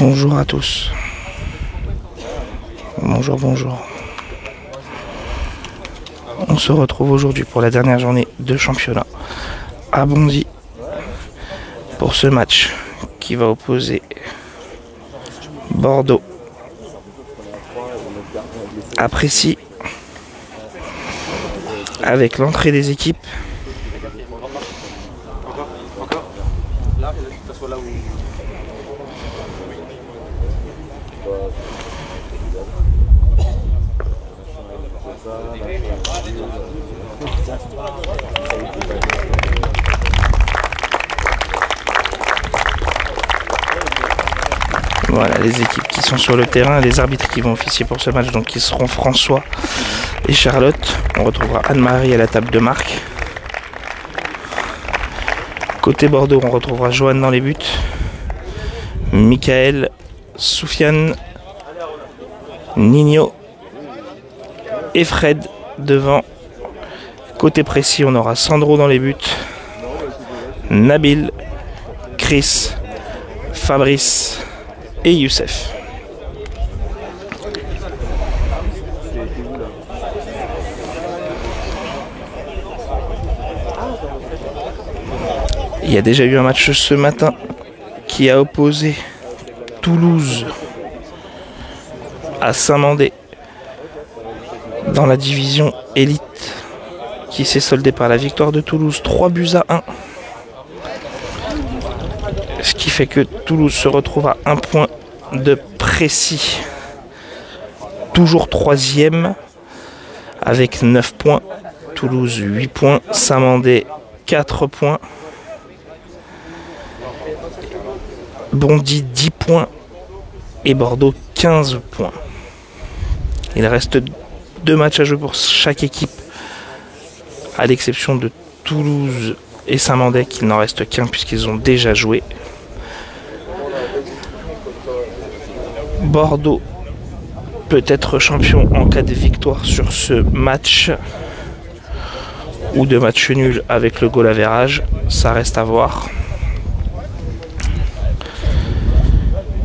Bonjour à tous. Bonjour. On se retrouve aujourd'hui pour la dernière journée de championnat à Bondy pour ce match qui va opposer Bordeaux à Précy avec l'entrée des équipes. Voilà les équipes qui sont sur le terrain, les arbitres qui vont officier pour ce match, donc qui seront François et Charlotte. On retrouvera Anne-Marie à la table de marque. Côté Bordeaux, on retrouvera Joanne dans les buts, Michael, Soufiane, Nino et Fred devant. Côté Précy, on aura Sandro dans les buts, Nabil, Chris, Fabrice et Youssef. Il y a déjà eu un match ce matin qui a opposé Toulouse à Saint-Mandé dans la division élite, qui s'est soldé par la victoire de Toulouse 3-1. Ce qui fait que Toulouse se retrouve à 1 point de Précy, toujours 3e avec 9 points. Toulouse 8 points, Saint-Mandé 4 points, Bondy 10 points et Bordeaux 15 points. Il reste 2 matchs à jouer pour chaque équipe, à l'exception de Toulouse et Saint-Mandé, qu'il n'en reste qu'un puisqu'ils ont déjà joué. Bordeaux peut être champion en cas de victoire sur ce match ou de match nul avec le goal average, ça reste à voir.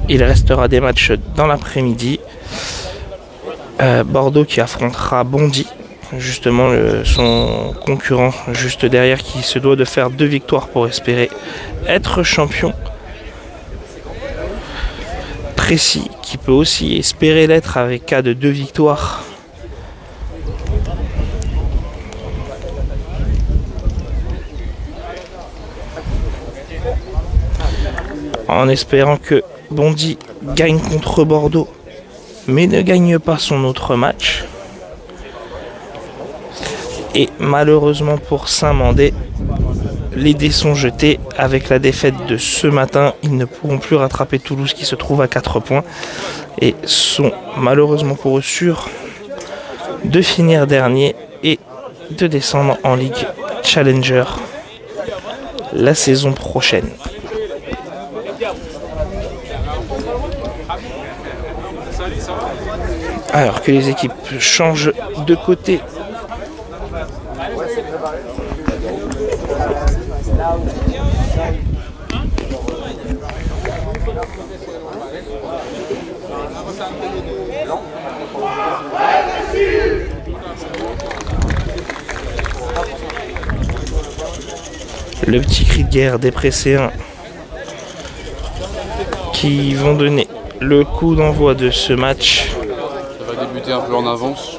Il restera des matchs dans l'après-midi. Bordeaux qui affrontera Bondy, justement son concurrent juste derrière, qui se doit de faire 2 victoires pour espérer être champion. Précy qui peut aussi espérer l'être avec cas de 2 victoires. En espérant que Bondy gagne contre Bordeaux mais ne gagne pas son autre match. Et malheureusement pour Saint-Mandé, les dés sont jetés. Avec la défaite de ce matin, ils ne pourront plus rattraper Toulouse qui se trouve à 4 points et sont malheureusement pour eux sûrs de finir dernier et de descendre en Ligue Challenger la saison prochaine. Alors que les équipes changent de côté. Le petit cri de guerre des Presséens qui vont donner le coup d'envoi de ce match. Ça va débuter un peu en avance.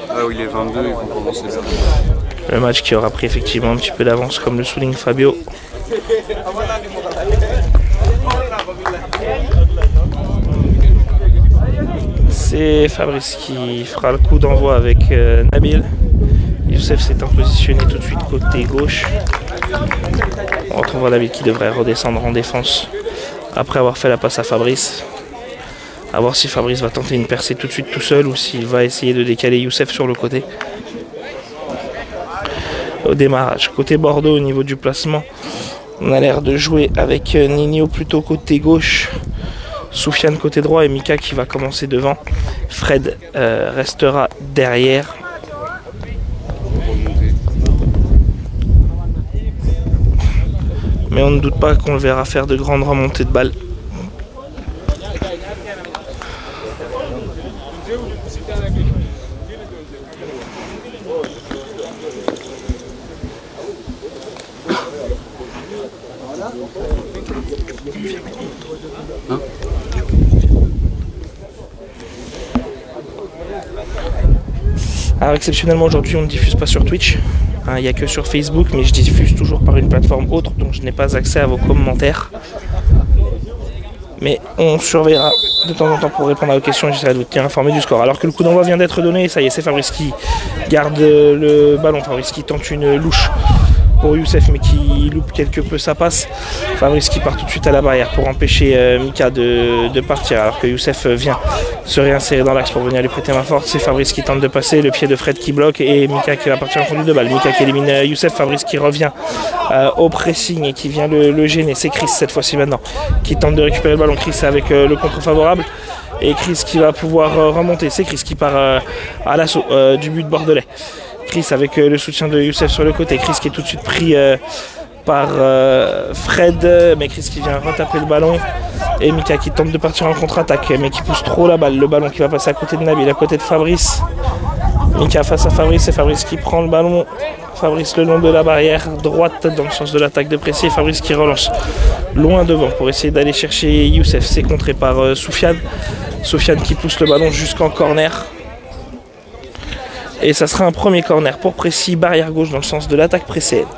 Là où il est 22, ils vont commencer bien. Le match qui aura pris effectivement un petit peu d'avance, comme le souligne Fabio. C'est Fabrice qui fera le coup d'envoi avec Nabil. Youssef s'est positionné tout de suite côté gauche. On retrouvera Nabil qui devrait redescendre en défense après avoir fait la passe à Fabrice. A voir si Fabrice va tenter une percée tout de suite tout seul ou s'il va essayer de décaler Youssef sur le côté. au démarrage. Côté Bordeaux, au niveau du placement, on a l'air de jouer avec Nino plutôt côté gauche, Soufiane côté droit et Mika qui va commencer devant. Fred restera derrière. Mais on ne doute pas qu'on le verra faire de grandes remontées de balles. Alors exceptionnellement aujourd'hui on ne diffuse pas sur Twitch, il n'y a que sur Facebook, mais je diffuse toujours par une plateforme autre, donc je n'ai pas accès à vos commentaires. Mais on surveillera de temps en temps pour répondre à vos questions et j'essaierai de vous tenir informé du score. Alors que le coup d'envoi vient d'être donné, ça y est, c'est Fabrice qui garde le ballon, Fabrice qui tente une louche pour Youssef mais qui loupe quelque peu sa passe. Fabrice qui part tout de suite à la barrière pour empêcher Mika de partir alors que Youssef vient se réinsérer dans l'axe pour venir lui prêter main forte. C'est Fabrice qui tente de passer, le pied de Fred qui bloque et Mika qui va partir en conduite de balle. Mika qui élimine Youssef, Fabrice qui revient au pressing et qui vient le gêner. C'est Chris cette fois-ci maintenant qui tente de récupérer le ballon. Chris avec le contre favorable et Chris qui va pouvoir remonter. C'est Chris qui part à l'assaut du but bordelais. Chris avec le soutien de Youssef sur le côté. Chris qui est tout de suite pris par Fred, mais Chris qui vient retaper le ballon. Et Mika qui tente de partir en contre-attaque, mais qui pousse trop la balle. Le ballon qui va passer à côté de Nabil, à côté de Fabrice. Mika face à Fabrice, et Fabrice qui prend le ballon. Fabrice le long de la barrière droite dans le sens de l'attaque de Pressy. Et Fabrice qui relance loin devant pour essayer d'aller chercher Youssef. C'est contré par Soufiane. Soufiane qui pousse le ballon jusqu'en corner. Et ça sera un premier corner pour Pressy, barrière gauche dans le sens de l'attaque précédente.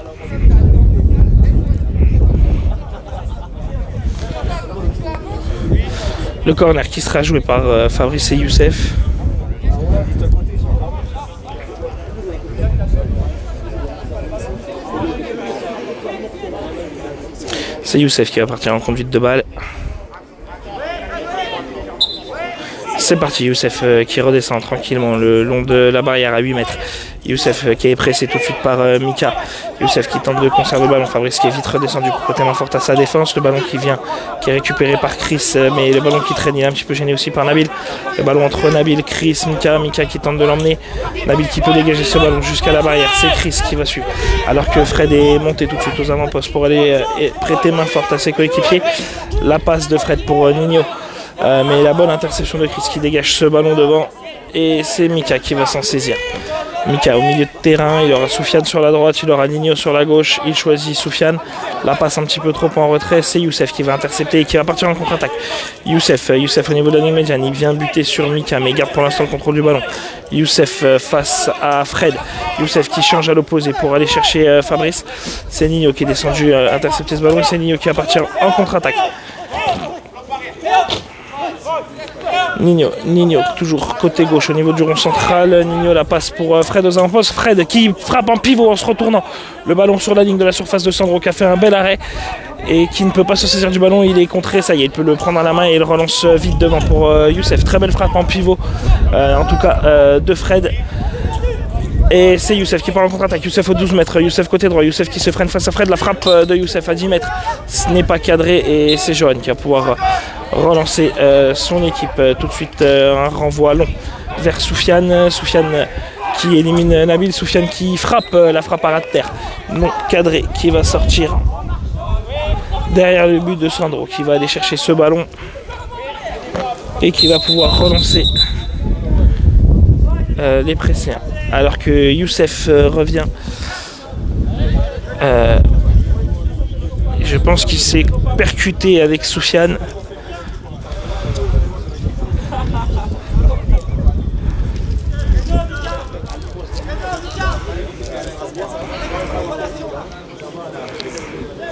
Le corner qui sera joué par Fabrice et Youssef. C'est Youssef qui va partir en conduite de balle. C'est parti, Youssef qui redescend tranquillement le long de la barrière à 8 mètres. Youssef qui est pressé tout de suite par Mika. Youssef qui tente de conserver le ballon. Fabrice qui est vite redescendu côté main forte à sa défense. Le ballon qui vient, qui est récupéré par Chris, mais le ballon qui traîne, il est un petit peu gêné aussi par Nabil. Le ballon entre Nabil, Chris, Mika. Mika qui tente de l'emmener. Nabil qui peut dégager ce ballon jusqu'à la barrière. C'est Chris qui va suivre. Alors que Fred est monté tout de suite aux avant-postes pour aller prêter main forte à ses coéquipiers. La passe de Fred pour Nino. Mais la bonne interception de Chris qui dégage ce ballon devant. Et c'est Mika qui va s'en saisir. Mika au milieu de terrain, il aura Soufiane sur la droite, il aura Nino sur la gauche, il choisit Soufiane. La passe un petit peu trop en retrait, c'est Youssef qui va intercepter et qui va partir en contre-attaque. Youssef au niveau de la ligne médiane, il vient buter sur Mika mais il garde pour l'instant le contrôle du ballon. Youssef face à Fred. Youssef qui change à l'opposé pour aller chercher Fabrice. C'est Nino qui est descendu intercepter ce ballon et c'est Nino qui va partir en contre-attaque. Nino, toujours côté gauche au niveau du rond central. Nino la passe pour Fred aux avant-postes. Fred qui frappe en pivot en se retournant. Le ballon sur la ligne de la surface de Sandro qui a fait un bel arrêt et qui ne peut pas se saisir du ballon. Il est contré, ça y est, il peut le prendre à la main et il relance vite devant pour Youssef. Très belle frappe en pivot, en tout cas de Fred. Et c'est Youssef qui part en contre-attaque. Youssef aux 12 mètres. Youssef côté droit. Youssef qui se freine face à Fred. La frappe de Youssef à 10 mètres. Ce n'est pas cadré. Et c'est Johan qui va pouvoir relancer son équipe. Tout de suite, un renvoi long vers Soufiane. Soufiane qui élimine Nabil. Soufiane qui frappe. La frappe à ras de terre. Non cadré. Qui va sortir derrière le but de Sandro. Qui va aller chercher ce ballon. Et qui va pouvoir relancer les Presséens. Alors que Youssef revient. Je pense qu'il s'est percuté avec Soufiane.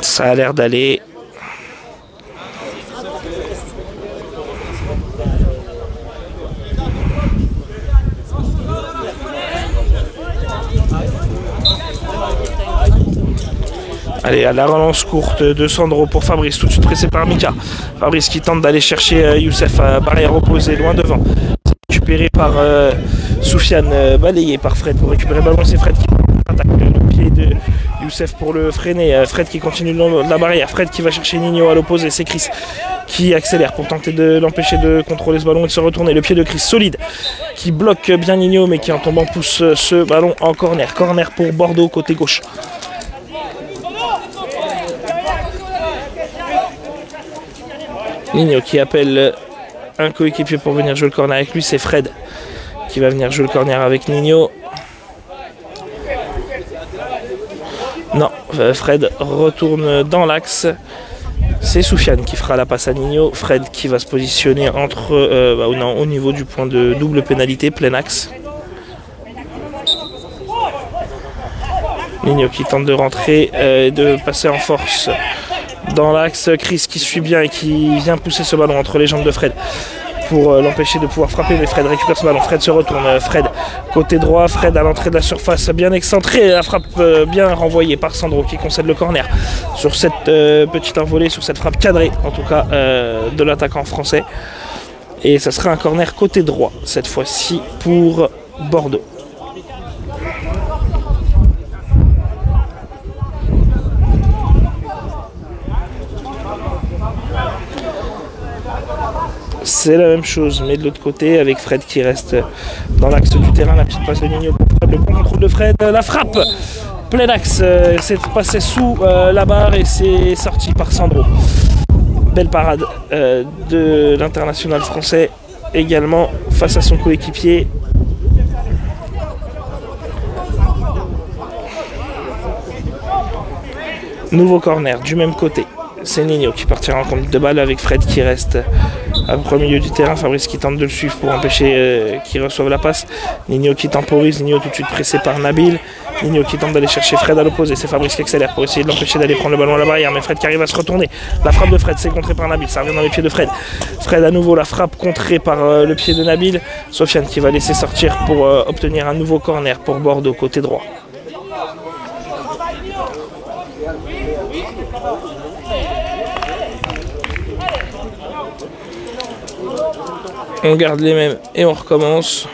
Ça a l'air d'aller. Allez, à la relance courte de Sandro pour Fabrice, tout de suite pressé par Mika. Fabrice qui tente d'aller chercher Youssef à barrière opposée, loin devant. Récupéré par Soufiane, balayé par Fred pour récupérer le ballon. C'est Fred qui attaque le pied de Youssef pour le freiner. Fred qui continue le long de la barrière. Fred qui va chercher Nino à l'opposé. C'est Chris qui accélère pour tenter de l'empêcher de contrôler ce ballon et de se retourner. Le pied de Chris solide qui bloque bien Nino, mais qui en tombant pousse ce ballon en corner. Corner pour Bordeaux côté gauche. Nino qui appelle un coéquipier pour venir jouer le corner avec lui, c'est Fred qui va venir jouer le corner avec Nino. Non, Fred retourne dans l'axe. C'est Soufiane qui fera la passe à Nino. Fred qui va se positionner entre, au niveau du point de double pénalité, plein axe. Nino qui tente de rentrer, de passer en force dans l'axe. Chris qui suit bien et qui vient pousser ce ballon entre les jambes de Fred pour l'empêcher de pouvoir frapper, mais Fred récupère ce ballon. Fred se retourne. Fred côté droit. Fred à l'entrée de la surface, bien excentré. La frappe bien renvoyée par Sandro qui concède le corner sur cette petite envolée, sur cette frappe cadrée en tout cas de l'attaquant français. Et ça sera un corner côté droit cette fois-ci pour Bordeaux. C'est la même chose, mais de l'autre côté, avec Fred qui reste dans l'axe du terrain. La petite passe de Nino pour Fred, le bon contrôle de Fred, la frappe, plein axe, c'est passé sous la barre et c'est sorti par Sandro. Belle parade de l'international français également face à son coéquipier. Nouveau corner du même côté. C'est Nino qui partira en conduite de balle avec Fred qui reste à peu près au milieu du terrain. Fabrice qui tente de le suivre pour empêcher qu'il reçoive la passe. Nino qui temporise. Nino tout de suite pressé par Nabil. Nino qui tente d'aller chercher Fred à l'opposé. C'est Fabrice qui accélère pour essayer de l'empêcher d'aller prendre le ballon à la barrière. Mais Fred qui arrive à se retourner. La frappe de Fred, c'est contré par Nabil. Ça revient dans les pieds de Fred. Fred à nouveau, la frappe contrée par le pied de Nabil. Sofiane qui va laisser sortir pour obtenir un nouveau corner pour Bordeaux côté droit. On garde les mêmes et on recommence.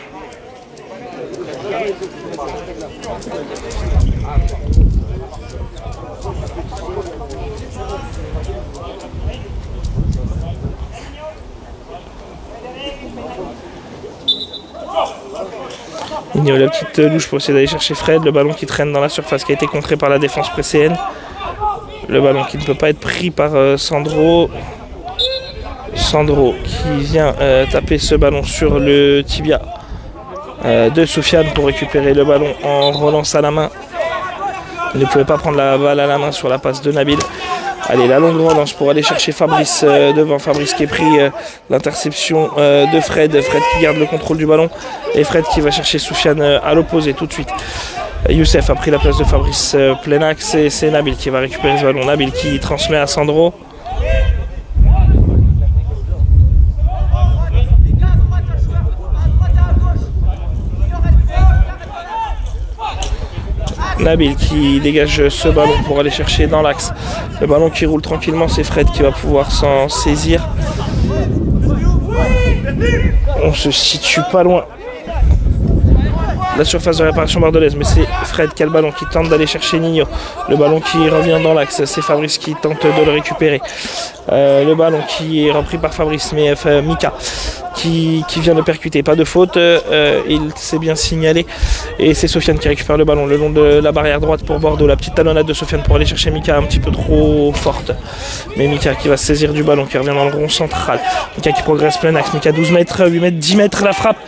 Il y a la petite louche pour essayer d'aller chercher Fred. Le ballon qui traîne dans la surface qui a été contré par la défense précédente. Le ballon qui ne peut pas être pris par Sandro. Sandro qui vient taper ce ballon sur le tibia de Soufiane pour récupérer le ballon en relance à la main. Il ne pouvait pas prendre la balle à la main sur la passe de Nabil. Allez, la longue relance pour aller chercher Fabrice devant. Fabrice qui est pris l'interception de Fred. Fred qui garde le contrôle du ballon. Et Fred qui va chercher Soufiane à l'opposé tout de suite. Youssef a pris la place de Fabrice plein axe. Et c'est Nabil qui va récupérer ce ballon. Nabil qui transmet à Sandro. Nabil qui dégage ce ballon pour aller chercher dans l'axe. Le ballon qui roule tranquillement, c'est Fred qui va pouvoir s'en saisir. On se situe pas loin de la surface de réparation bordelaise, mais c'est Fred qui a le ballon, qui tente d'aller chercher Nino. Le ballon qui revient dans l'axe, c'est Fabrice qui tente de le récupérer. Le ballon qui est repris par Fabrice, mais Mika qui vient de percuter, pas de faute, il s'est bien signalé. Et c'est Sofiane qui récupère le ballon le long de la barrière droite pour Bordeaux. La petite talonnade de Sofiane pour aller chercher Mika un petit peu trop forte. Mais Mika qui va se saisir du ballon, qui revient dans le rond central. Mika qui progresse plein axe, Mika 12 mètres, 8 mètres, 10 mètres, la frappe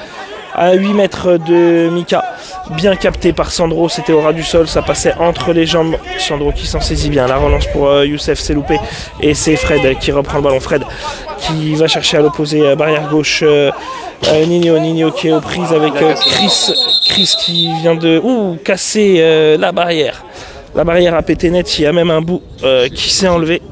à 8 mètres de Mika. Bien capté par Sandro, c'était au ras du sol, ça passait entre les jambes. Sandro qui s'en saisit bien. La relance pour Youssef, c'est loupé. Et c'est Fred qui reprend le ballon. Fred qui va chercher à l'opposé, barrière gauche. Nino qui est aux prises avec Chris. Chris qui vient de casser la barrière. La barrière a pété net, il y a même un bout qui s'est enlevé.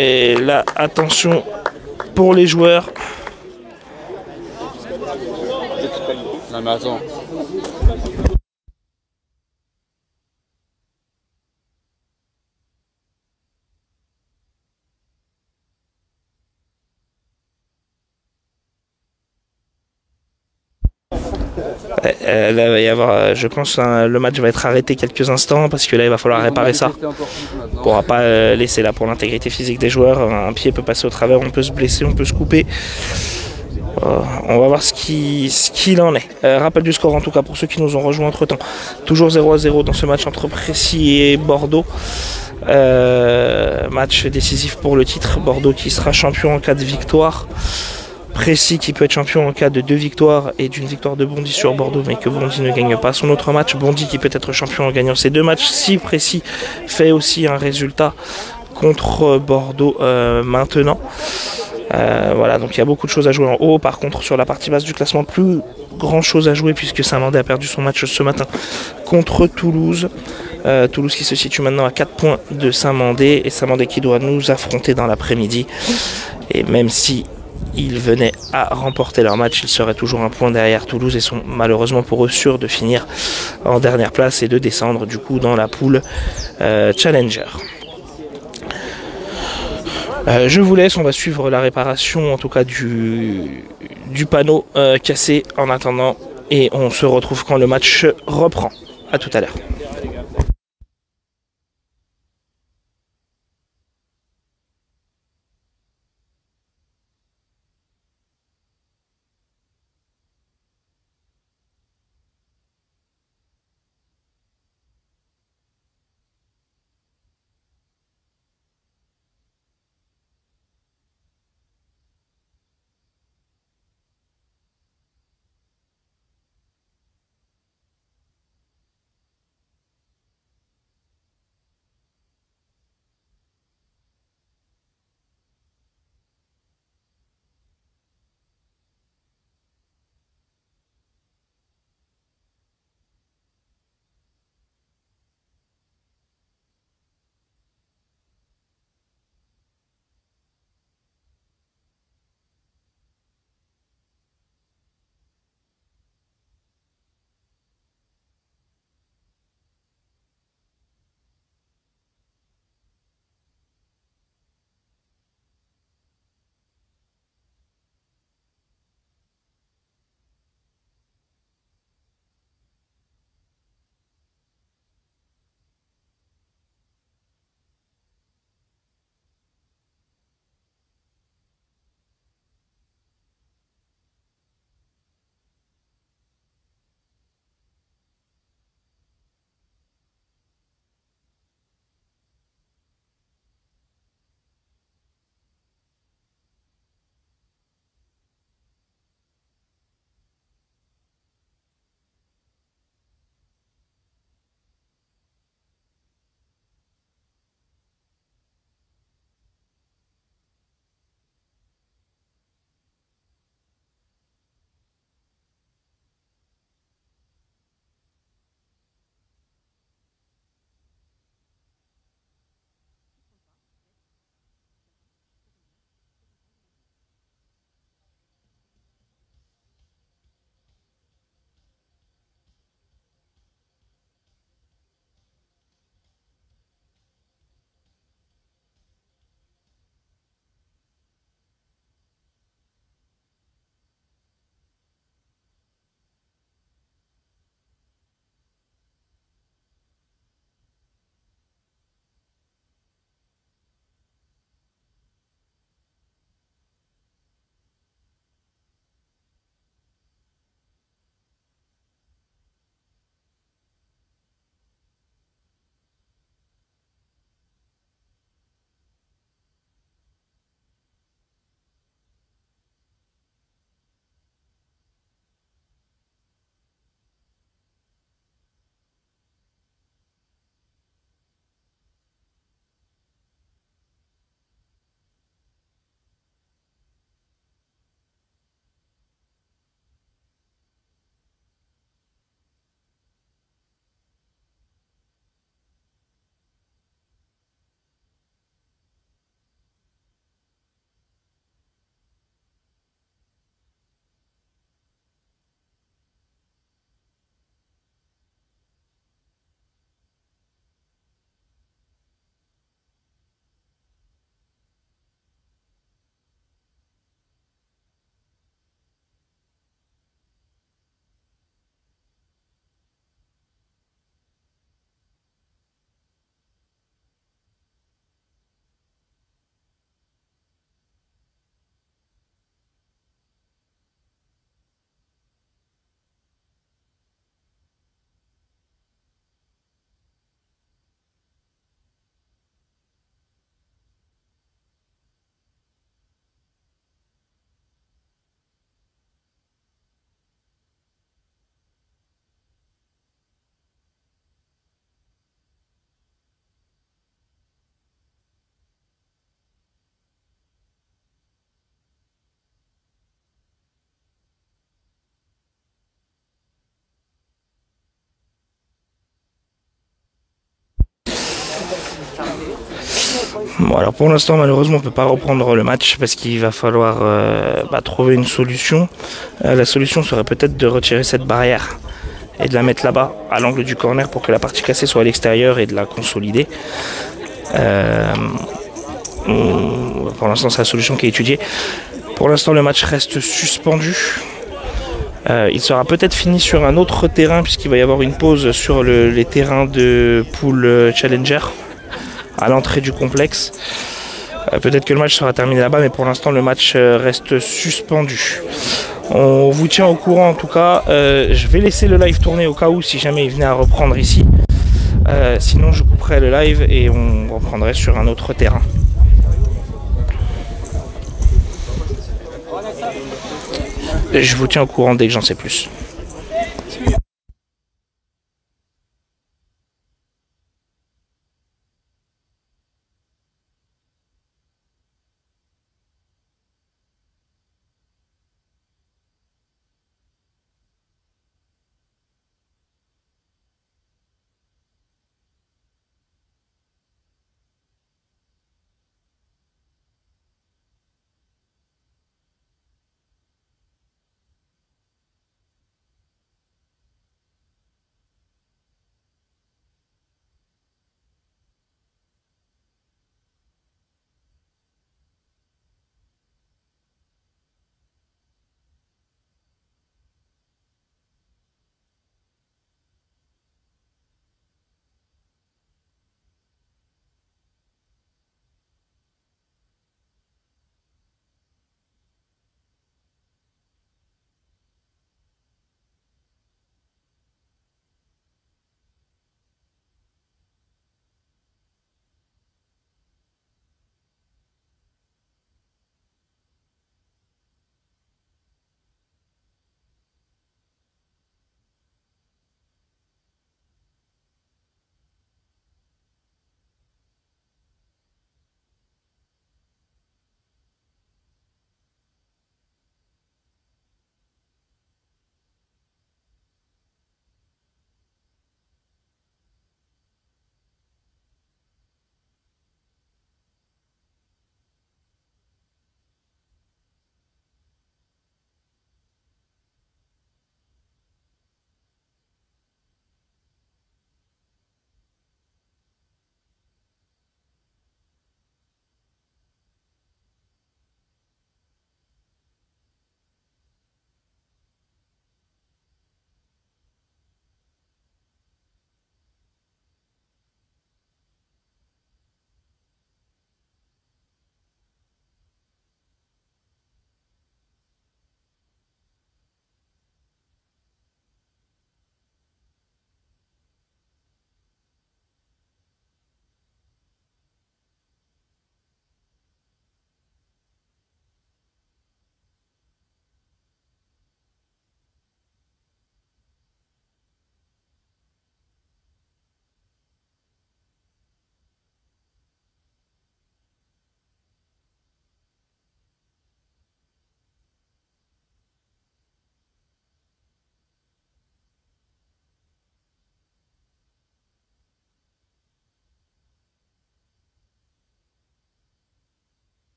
Et là, attention pour les joueurs. Non mais attends. Là, il va y avoir, je pense, le match va être arrêté quelques instants parce que là, il va falloir réparer ça. On ne pourra pas laisser là pour l'intégrité physique des joueurs. Un pied peut passer au travers, on peut se blesser, on peut se couper. On va voir ce qu'il en est. Rappel du score en tout cas pour ceux qui nous ont rejoints entre temps. Toujours 0-0 dans ce match entre Précy et Bordeaux. Match décisif pour le titre. Bordeaux qui sera champion en cas de victoire. Précy qui peut être champion en cas de 2 victoires et d'une victoire de Bondy sur Bordeaux, mais que Bondy ne gagne pas son autre match. Bondy qui peut être champion en gagnant ses 2 matchs si Précy fait aussi un résultat contre Bordeaux maintenant. Voilà, donc il y a beaucoup de choses à jouer en haut. Par contre, sur la partie basse du classement, plus grand chose à jouer puisque Saint-Mandé a perdu son match ce matin contre Toulouse. Toulouse qui se situe maintenant à 4 points de Saint-Mandé et Saint-Mandé qui doit nous affronter dans l'après-midi. Et même si ils venaient à remporter leur match, ils seraient toujours un point derrière Toulouse et sont malheureusement pour eux sûrs de finir en dernière place et de descendre du coup dans la poule Challenger. Je vous laisse, on va suivre la réparation en tout cas du panneau cassé en attendant et on se retrouve quand le match reprend. A tout à l'heure. Bon, alors pour l'instant, malheureusement, on ne peut pas reprendre le match parce qu'il va falloir trouver une solution. La solution serait peut-être de retirer cette barrière et de la mettre là-bas, à l'angle du corner, pour que la partie cassée soit à l'extérieur et de la consolider. Pour l'instant, c'est la solution qui est étudiée. Pour l'instant, le match reste suspendu. Il sera peut-être fini sur un autre terrain puisqu'il va y avoir une pause sur les terrains de pool Challenger à l'entrée du complexe. Peut-être que le match sera terminé là-bas, mais pour l'instant le match reste suspendu. On vous tient au courant en tout cas. Je vais laisser le live tourner au cas où si jamais il venait à reprendre ici. Sinon je couperai le live et on reprendrait sur un autre terrain. Je vous tiens au courant dès que j'en sais plus.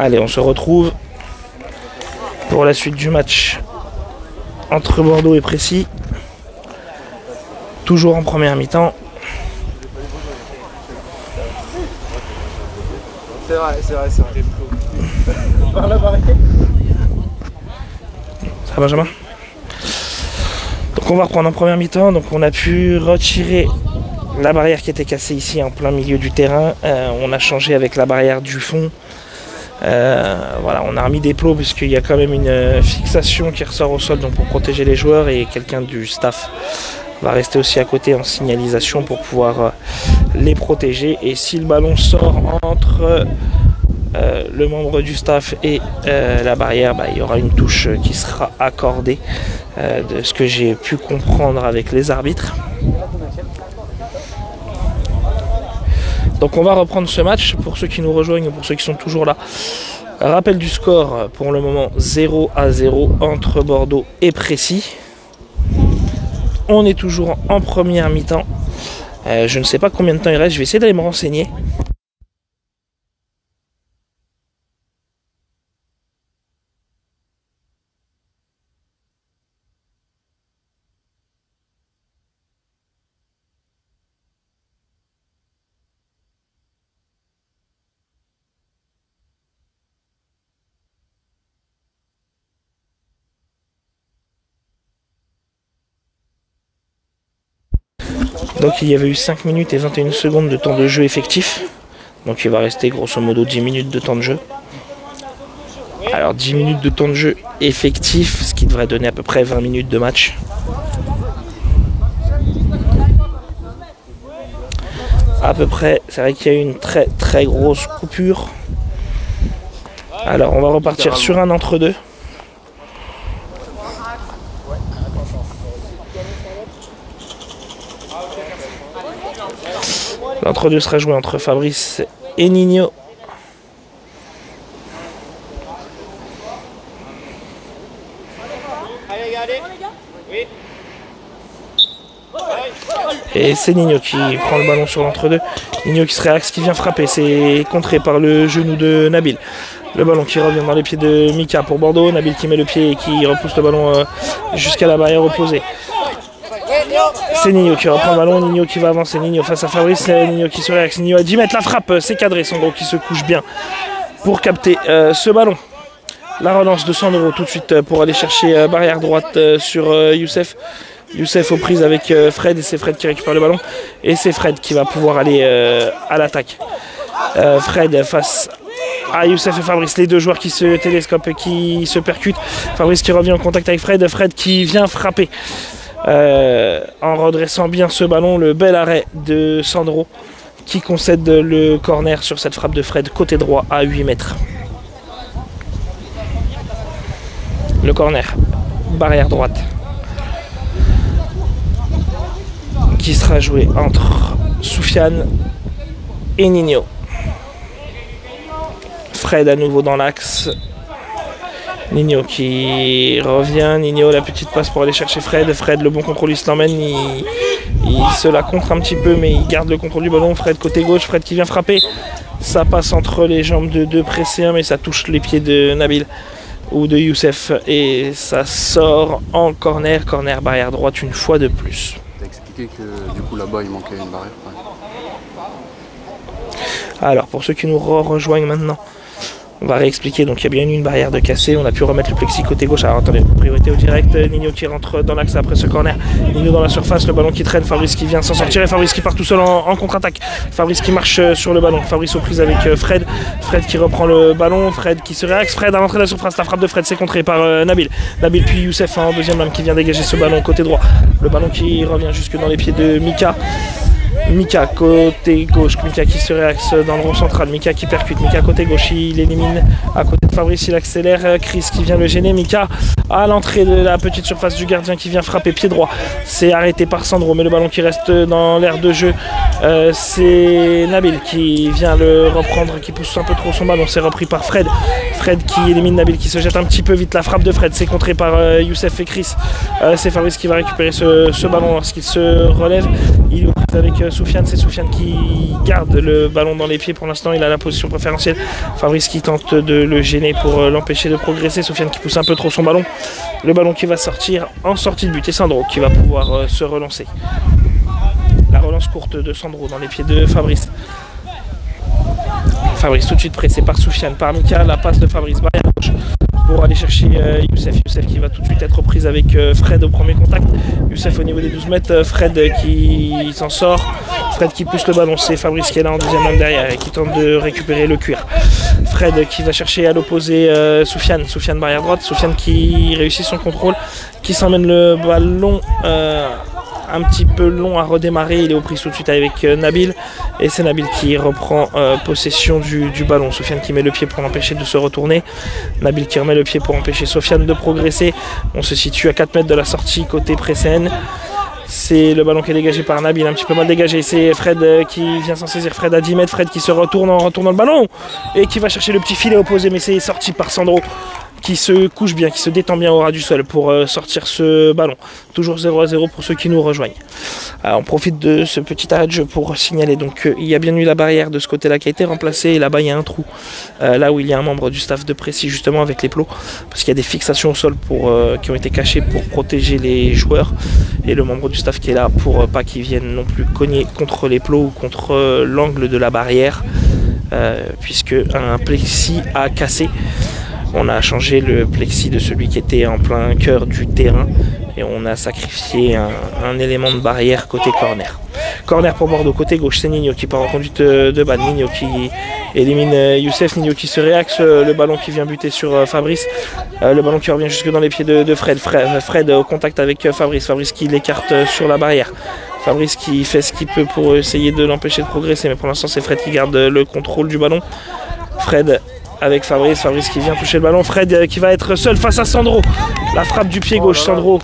Allez, on se retrouve pour la suite du match entre Bordeaux et Précy. Toujours en première mi-temps. C'est vrai. Ça va, Benjamin? Donc on va reprendre en première mi-temps. Donc on a pu retirer la barrière qui était cassée ici en plein milieu du terrain. On a changé avec la barrière du fond. Voilà, on a remis des plots puisqu'il y a quand même une fixation qui ressort au sol donc pour protéger les joueurs, et quelqu'un du staff va rester aussi à côté en signalisation pour pouvoir les protéger. Et si le ballon sort entre le membre du staff et la barrière, il y aura une touche qui sera accordée, de ce que j'ai pu comprendre avec les arbitres. Donc on va reprendre ce match pour ceux qui nous rejoignent ou pour ceux qui sont toujours là. Rappel du score pour le moment 0-0 entre Bordeaux et Précy. On est toujours en première mi-temps. Je ne sais pas combien de temps il reste, je vais essayer d'aller me renseigner. Donc il y avait eu 5 minutes et 21 secondes de temps de jeu effectif. Donc il va rester grosso modo 10 minutes de temps de jeu. Alors 10 minutes de temps de jeu effectif, ce qui devrait donner à peu près 20 minutes de match. À peu près, c'est vrai qu'il y a eu une très grosse coupure. Alors on va repartir sur un entre-deux. L'entre-deux sera joué entre Fabrice et Nino. Et c'est Nino qui prend le ballon sur l'entre-deux. Nino qui se réaxe, qui vient frapper. C'est contré par le genou de Nabil. Le ballon qui revient dans les pieds de Mika pour Bordeaux. Nabil qui met le pied et qui repousse le ballon jusqu'à la barrière opposée. C'est Nino qui reprend le ballon, Nino qui va avancer, Nino face à Fabrice, Nino qui se réaxe, Nino à 10 mètres, la frappe, c'est cadré, Sandro qui se couche bien pour capter ce ballon. La relance de Sandro tout de suite pour aller chercher barrière droite sur Youssef. Youssef aux prises avec Fred, et c'est Fred qui récupère le ballon, et c'est Fred qui va pouvoir aller à l'attaque. Fred face à Youssef et Fabrice, les deux joueurs qui se télescopent et qui se percutent. Fabrice qui revient en contact avec Fred, Fred qui vient frapper. En redressant bien ce ballon, le bel arrêt de Sandro qui concède le corner sur cette frappe de Fred côté droit à 8 mètres. Le corner, barrière droite, qui sera joué entre Soufiane et Nino. Fred à nouveau dans l'axe. Nino qui revient, Nino la petite passe pour aller chercher Fred. Fred, le bon contrôle, il se l'emmène, il se la contre un petit peu, mais il garde le contrôle du ballon. Fred côté gauche, Fred qui vient frapper. Ça passe entre les jambes de deux Précéens, mais ça touche les pieds de Nabil ou de Youssef. Et ça sort en corner, corner barrière droite une fois de plus. T'as expliqué que du coup là-bas il manquait une barrière. Ouais. Alors pour ceux qui nous rejoignent maintenant, on va réexpliquer. Donc il y a bien eu une barrière de cassé. On a pu remettre le plexi côté gauche. Alors attendez, priorité au direct. Nino qui rentre dans l'axe après ce corner. Nino dans la surface, le ballon qui traîne. Fabrice qui vient s'en sortir et Fabrice qui part tout seul en contre-attaque. Fabrice qui marche sur le ballon. Fabrice aux prises avec Fred. Fred qui reprend le ballon. Fred qui se réaxe. Fred à l'entrée de la surface. La frappe de Fred c'est contré par Nabil. Nabil puis Youssef en deuxième homme qui vient dégager ce ballon côté droit. Le ballon qui revient jusque dans les pieds de Mika. Mika côté gauche, Mika qui se réaxe dans le rond central, Mika qui percute, Mika côté gauche, il élimine à côté de Fabrice, il accélère, Chris qui vient le gêner, Mika à l'entrée de la petite surface du gardien qui vient frapper pied droit, c'est arrêté par Sandro, mais le ballon qui reste dans l'aire de jeu, c'est Nabil qui vient le reprendre, qui pousse un peu trop son ballon, c'est repris par Fred, Fred qui élimine Nabil, qui se jette un petit peu vite. La frappe de Fred, c'est contré par Youssef et Chris. C'est Fabrice qui va récupérer ce ballon lorsqu'il se relève. Il est avec Soufiane, c'est Soufiane qui garde le ballon dans les pieds pour l'instant. Il a la position préférentielle. Fabrice qui tente de le gêner pour l'empêcher de progresser. Soufiane qui pousse un peu trop son ballon. Le ballon qui va sortir en sortie de but. Et Sandro qui va pouvoir se relancer. La relance courte de Sandro dans les pieds de Fabrice. Fabrice tout de suite pressé par Soufiane, par Mika. La passe de Fabrice, barrière gauche pour aller chercher Youssef. Youssef qui va tout de suite être prise avec Fred au premier contact. Youssef au niveau des 12 mètres. Fred qui s'en sort. Fred qui pousse le ballon. C'est Fabrice qui est là en deuxième homme derrière et qui tente de récupérer le cuir. Fred qui va chercher à l'opposé Soufiane. Soufiane barrière droite. Soufiane qui réussit son contrôle. Qui s'emmène le ballon un petit peu long à redémarrer. Il est aux prises tout de suite avec Nabil. Et c'est Nabil qui reprend possession du ballon. Soufiane qui met le pied pour l'empêcher de se retourner. Nabil qui remet le pied pour empêcher Soufiane de progresser. On se situe à 4 mètres de la sortie côté Pressène. C'est le ballon qui est dégagé par Nabil, un petit peu mal dégagé. C'est Fred qui vient s'en saisir. Fred à 10 mètres. Fred qui se retourne en retournant le ballon. Et qui va chercher le petit filet opposé. Mais c'est sorti par Sandro, qui se couche bien, qui se détend bien au ras du sol pour sortir ce ballon. Toujours 0-0 pour ceux qui nous rejoignent. On profite de ce petit arrêt de jeu pour signaler donc il y a bien eu la barrière de ce côté-là qui a été remplacée, et là-bas il y a un trou, là où il y a un membre du staff de Précy justement avec les plots, parce qu'il y a des fixations au sol qui ont été cachées pour protéger les joueurs, et le membre du staff qui est là pour pas qu'ils viennent non plus cogner contre les plots ou contre l'angle de la barrière, puisque un plexi a cassé. On a changé le plexi de celui qui était en plein cœur du terrain et on a sacrifié un élément de barrière côté corner. Corner pour Bordeaux, côté gauche, c'est Nino qui part en conduite de balle. Nino qui élimine Youssef, Nino qui se réaxe, le ballon qui vient buter sur Fabrice, le ballon qui revient jusque dans les pieds de Fred. Fred au contact avec Fabrice, Fabrice qui l'écarte sur la barrière. Fabrice qui fait ce qu'il peut pour essayer de l'empêcher de progresser, mais pour l'instant c'est Fred qui garde le contrôle du ballon. Fred avec Fabrice, Fabrice qui vient toucher le ballon, Fred qui va être seul face à Sandro. La frappe du pied gauche, Sandro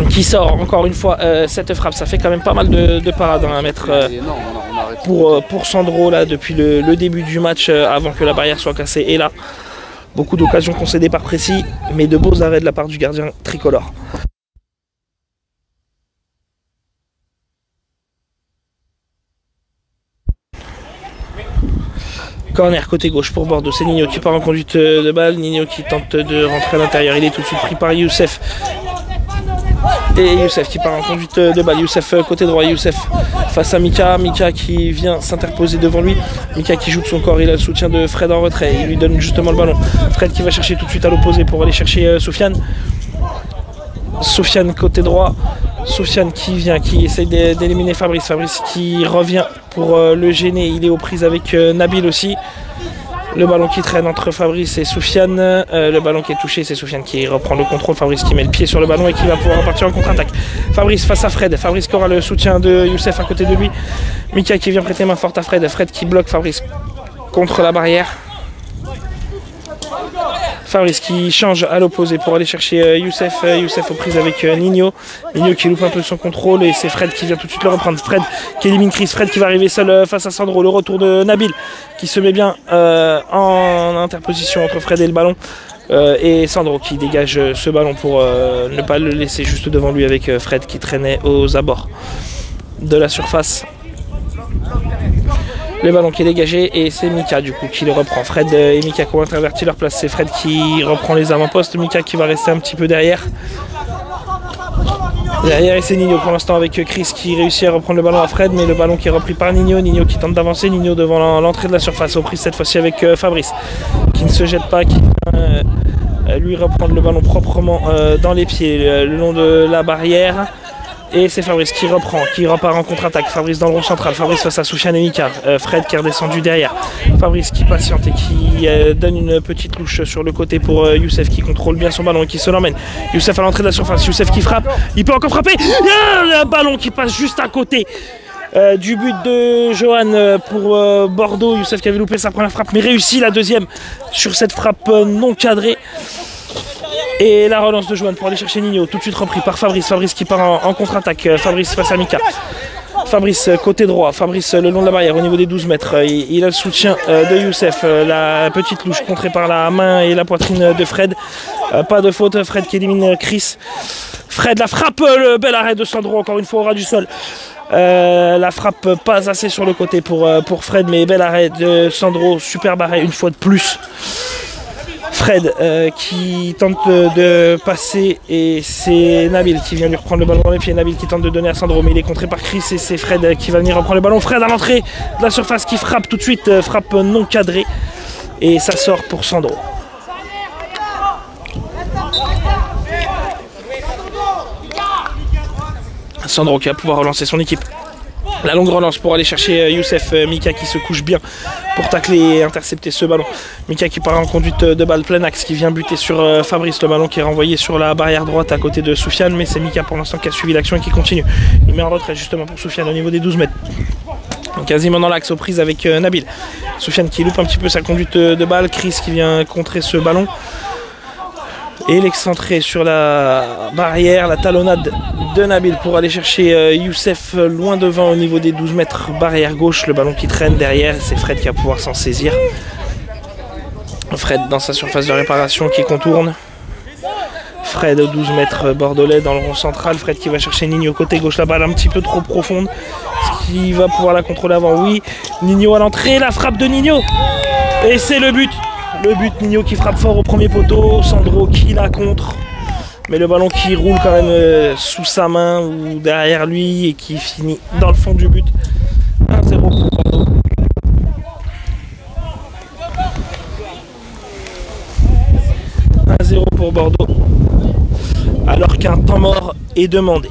qui sort encore une fois cette frappe. Ça fait quand même pas mal de parades à mettre pour Sandro là depuis le début du match avant que la barrière soit cassée. Et là, beaucoup d'occasions concédées par Précy, mais de beaux arrêts de la part du gardien tricolore. Corner côté gauche pour Bordeaux, c'est Nino qui part en conduite de balle, Nino qui tente de rentrer à l'intérieur, il est tout de suite pris par Youssef. Et Youssef qui part en conduite de balle, Youssef côté droit, Youssef face à Mika, Mika qui vient s'interposer devant lui, Mika qui joue de son corps, il a le soutien de Fred en retrait, il lui donne justement le ballon. Fred qui va chercher tout de suite à l'opposé pour aller chercher Soufiane. Soufiane côté droit, Soufiane qui vient, qui essaye d'éliminer Fabrice. Fabrice qui revient pour le gêner, il est aux prises avec Nabil aussi. Le ballon qui traîne entre Fabrice et Soufiane, le ballon qui est touché, c'est Soufiane qui reprend le contrôle. Fabrice qui met le pied sur le ballon et qui va pouvoir repartir en contre-attaque. Fabrice face à Fred, Fabrice qui aura le soutien de Youssef à côté de lui. Mika qui vient prêter main forte à Fred, Fred qui bloque Fabrice contre la barrière. Fabrice qui change à l'opposé pour aller chercher Youssef. Youssef aux prises avec Nino. Nino qui loupe un peu son contrôle et c'est Fred qui vient tout de suite le reprendre. Fred qui élimine Chris. Fred qui va arriver seul face à Sandro. Le retour de Nabil qui se met bien en interposition entre Fred et le ballon. Et Sandro qui dégage ce ballon pour ne pas le laisser juste devant lui avec Fred qui traînait aux abords de la surface. Le ballon qui est dégagé et c'est Mika du coup qui le reprend. Fred et Mika qui ont interverti leur place. C'est Fred qui reprend les avant-postes. Mika qui va rester un petit peu derrière. Derrière et c'est Nino pour l'instant avec Chris qui réussit à reprendre le ballon à Fred, mais le ballon qui est repris par Nino. Nino qui tente d'avancer. Nino devant l'entrée de la surface. Aux prises cette fois-ci avec Fabrice qui ne se jette pas, qui lui reprendre le ballon proprement dans les pieds le long de la barrière. Et c'est Fabrice qui reprend, qui repart en contre-attaque. Fabrice dans le rond central, Fabrice face à Soufiane et Mika. Fred qui est redescendu derrière. Fabrice qui patiente et qui donne une petite louche sur le côté pour Youssef qui contrôle bien son ballon et qui se l'emmène. Youssef à l'entrée de la surface, Youssef qui frappe, il peut encore frapper. Le ballon qui passe juste à côté du but de Johan pour Bordeaux. Youssef qui avait loupé sa première frappe mais réussit la deuxième sur cette frappe non cadrée. Et la relance de Johan pour aller chercher Nino, tout de suite repris par Fabrice. Fabrice qui part en contre-attaque. Fabrice face à Mika. Fabrice côté droit, Fabrice le long de la barrière au niveau des 12 mètres. Il a le soutien de Youssef, la petite louche contrée par la main et la poitrine de Fred. Pas de faute, Fred qui élimine Chris. Fred la frappe, le bel arrêt de Sandro encore une fois au ras du sol. La frappe pas assez sur le côté pour Fred, mais bel arrêt de Sandro, superbe arrêt une fois de plus. Fred qui tente de passer et c'est Nabil qui vient lui reprendre le ballon dans les pieds. Nabil qui tente de donner à Sandro, mais il est contré par Chris et c'est Fred qui va venir reprendre le ballon. Fred à l'entrée de la surface qui frappe tout de suite, frappe non cadrée et ça sort pour Sandro. Sandro qui va pouvoir relancer son équipe. La longue relance pour aller chercher Youssef, Mika qui se couche bien pour tacler et intercepter ce ballon. Mika qui part en conduite de balle plein axe, qui vient buter sur Fabrice. Le ballon qui est renvoyé sur la barrière droite à côté de Soufiane, mais c'est Mika pour l'instant qui a suivi l'action et qui continue. Il met en retrait justement pour Soufiane au niveau des 12 mètres. Quasiment dans l'axe aux prises avec Nabil. Soufiane qui loupe un petit peu sa conduite de balle. Chris qui vient contrer ce ballon. Et l'excentré sur la barrière, la talonnade de Nabil pour aller chercher Youssef loin devant au niveau des 12 mètres, barrière gauche, le ballon qui traîne derrière, c'est Fred qui va pouvoir s'en saisir. Fred dans sa surface de réparation qui contourne. Fred aux 12 mètres bordelais dans le rond central, Fred qui va chercher Nino côté gauche, la balle un petit peu trop profonde, ce qui va pouvoir la contrôler avant, oui. Nino à l'entrée, la frappe de Nino et c'est le but. Le but, Nino qui frappe fort au premier poteau, Sandro qui la contre, mais le ballon qui roule quand même sous sa main ou derrière lui et qui finit dans le fond du but. 1-0 pour Bordeaux. 1-0 pour Bordeaux, alors qu'un temps mort est demandé.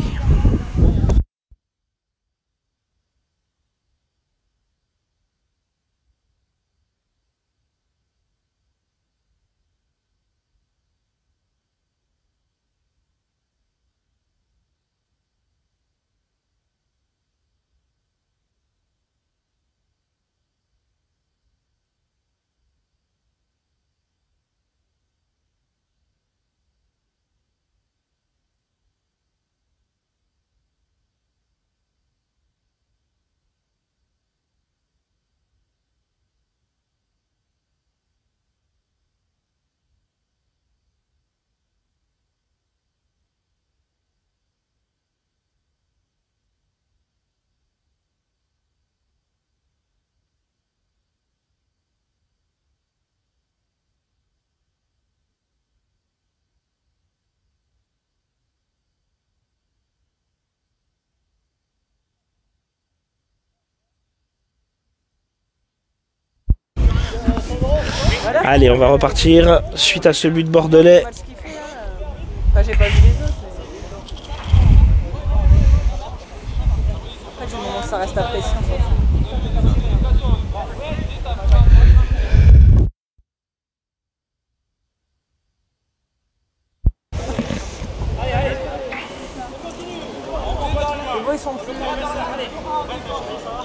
Allez, on va repartir suite à ce but bordelais. Enfin, j'ai pas vu les autres. Après, du moment que ça reste apprécié, on s'en fout. Les beaux, ils sont plus.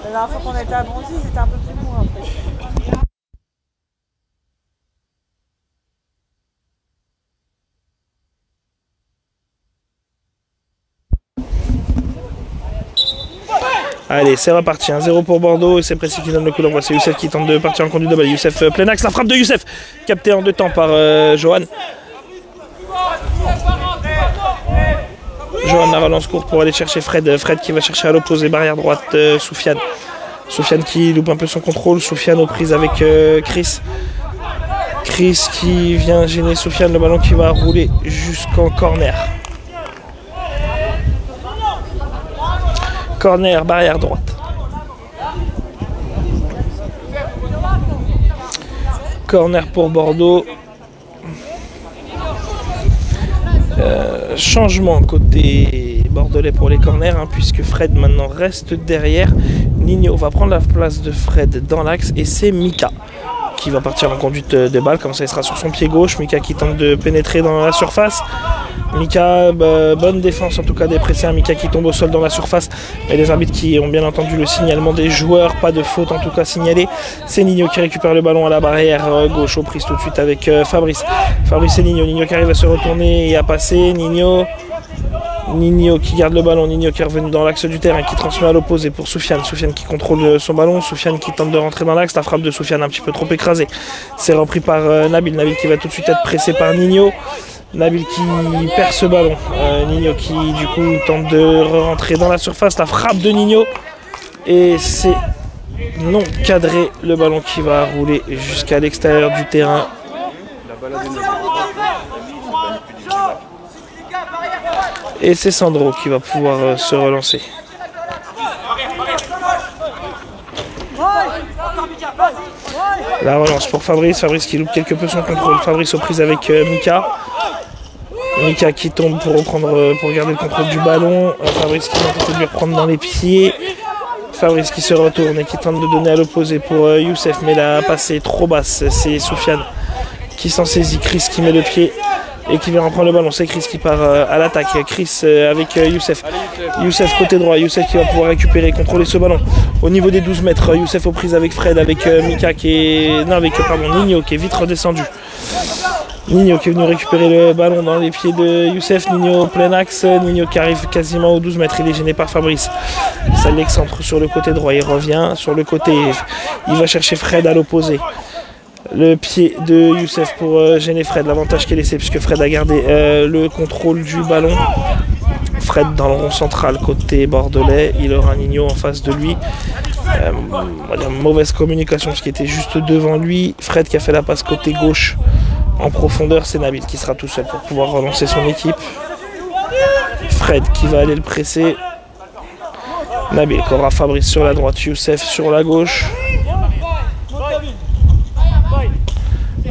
La dernière fois qu'on était à Bondy, ils étaient un peu plus mous après. Allez, c'est reparti, 1-0 pour Bordeaux et c'est Précis qui donne le coup d'envoi. C'est Youssef qui tente de partir en conduite de balle. Youssef plein axe, la frappe de Youssef, captée en deux temps par Johan. Johan la relance court pour aller chercher Fred. Fred qui va chercher à l'opposé, barrière droite, Soufiane. Soufiane qui loupe un peu son contrôle. Soufiane aux prises avec Chris. Chris qui vient gêner Soufiane, le ballon qui va rouler jusqu'en corner. Corner, barrière droite. Corner pour Bordeaux. Changement côté bordelais pour les corners, hein, puisque Fred maintenant reste derrière. Nino va prendre la place de Fred dans l'axe et c'est Mika qui va partir en conduite de balle. Comme ça, il sera sur son pied gauche. Mika qui tente de pénétrer dans la surface. Mika, bonne défense en tout cas des pressés. Mika qui tombe au sol dans la surface. Et les arbitres qui ont bien entendu le signalement des joueurs. Pas de faute en tout cas signalée. C'est Nino qui récupère le ballon à la barrière gauche aux prises tout de suite avec Fabrice. Fabrice et Nino. Nino qui arrive à se retourner et à passer. Nino Nino qui garde le ballon, Nino qui est revenu dans l'axe du terrain, qui transmet à l'opposé pour Soufiane. Soufiane qui contrôle son ballon, Soufiane qui tente de rentrer dans l'axe, la frappe de Soufiane un petit peu trop écrasée. C'est repris par Nabil, Nabil qui va tout de suite être pressé par Nino. Nabil qui perd ce ballon, Nino qui du coup tente de rentrer dans la surface, la frappe de Nino. Et c'est non cadré, le ballon qui va rouler jusqu'à l'extérieur du terrain. Et c'est Sandro qui va pouvoir se relancer. La relance pour Fabrice, Fabrice qui loupe quelque peu son contrôle. Fabrice aux prises avec Mika. Mika qui tombe pour reprendre, pour garder le contrôle du ballon. Fabrice qui tente de lui reprendre dans les pieds. Fabrice qui se retourne et qui tente de donner à l'opposé pour Youssef, mais la passe est trop basse. C'est Soufiane qui s'en saisit. Chris qui met le pied et qui vient reprendre le ballon. C'est Chris qui part à l'attaque. Chris avec Youssef. Youssef côté droit. Youssef qui va pouvoir récupérer et contrôler ce ballon. Au niveau des 12 mètres, Youssef aux prises avec Fred, avec Mika qui est. Non, avec Nino qui est vite redescendu. Nino qui est venu récupérer le ballon dans les pieds de Youssef. Nino plein axe. Nino qui arrive quasiment aux 12 mètres. Il est gêné par Fabrice. Ça l'excentre sur le côté droit. Il revient sur le côté. Il va chercher Fred à l'opposé. Le pied de Youssef pour gêner Fred. L'avantage qui est laissé puisque Fred a gardé le contrôle du ballon. Fred dans le rond central côté bordelais. Il aura Nino en face de lui. On va dire mauvaise communication parce qu'il était juste devant lui. Fred qui a fait la passe côté gauche. En profondeur, c'est Nabil qui sera tout seul pour pouvoir relancer son équipe. Fred qui va aller le presser. Nabil qui aura Fabrice sur la droite, Youssef sur la gauche.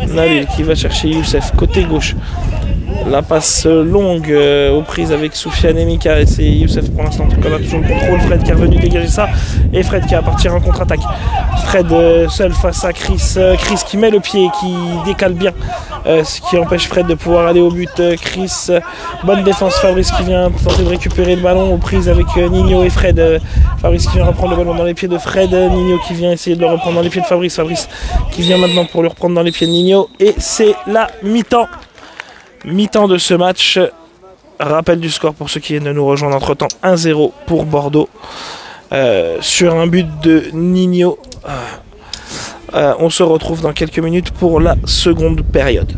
Nabil qui va chercher Youssef côté gauche. La passe longue aux prises avec Soufiane et Mika. Et c'est Youssef pour l'instant qui a toujours le contrôle. Fred qui est revenu dégager ça. Et Fred qui va partir en contre-attaque. Fred seul face à Chris. Chris qui met le pied, qui décale bien. Ce qui empêche Fred de pouvoir aller au but. Chris, bonne défense. Fabrice qui vient tenter de récupérer le ballon aux prises avec Nino et Fred. Fabrice qui vient reprendre le ballon dans les pieds de Fred. Nino qui vient essayer de le reprendre dans les pieds de Fabrice. Fabrice qui vient maintenant pour le reprendre dans les pieds de Nino. Et c'est la mi-temps. Mi-temps de ce match. Rappel du score pour ceux qui viennent de nous rejoindre entre temps. 1-0 pour Bordeaux. Sur un but de Nino. On se retrouve dans quelques minutes pour la seconde période.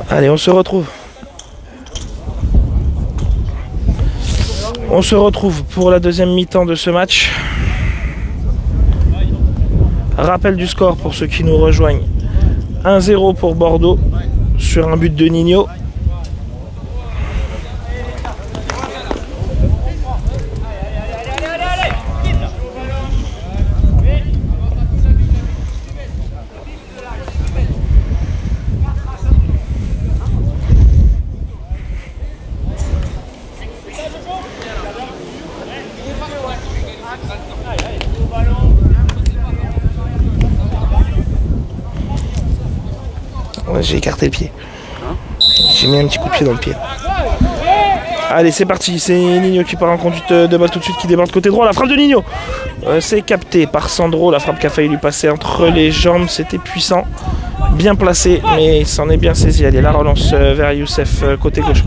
Allez, on se retrouve. On se retrouve pour la deuxième mi-temps de ce match. Rappel du score pour ceux qui nous rejoignent. 1-0 pour Bordeaux sur un but de Nino. J'ai écarté le pied. J'ai mis un petit coup de pied dans le pied. Allez, c'est parti. C'est Nino qui part en conduite de balle tout de suite, qui déborde côté droit. La frappe de Nino. C'est capté par Sandro. La frappe qui a failli lui passer entre les jambes. C'était puissant. Bien placé, mais il s'en est bien saisi. Allez, la relance vers Youssef côté gauche.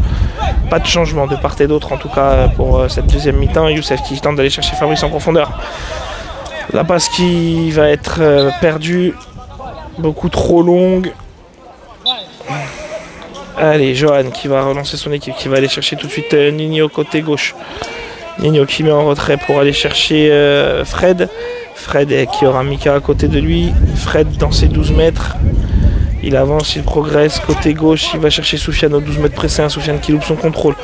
Pas de changement de part et d'autre, en tout cas pour cette deuxième mi-temps. Youssef qui tente d'aller chercher Fabrice en profondeur. La passe qui va être perdue. Beaucoup trop longue. Allez, Johan qui va relancer son équipe, qui va aller chercher tout de suite Nino côté gauche. Nino qui met en retrait pour aller chercher Fred. Fred qui aura Mika à côté de lui. Fred dans ses 12 mètres. Il avance, il progresse. Côté gauche, il va chercher Soufiane aux 12 mètres pressés. Soufiane qui loupe son contrôle.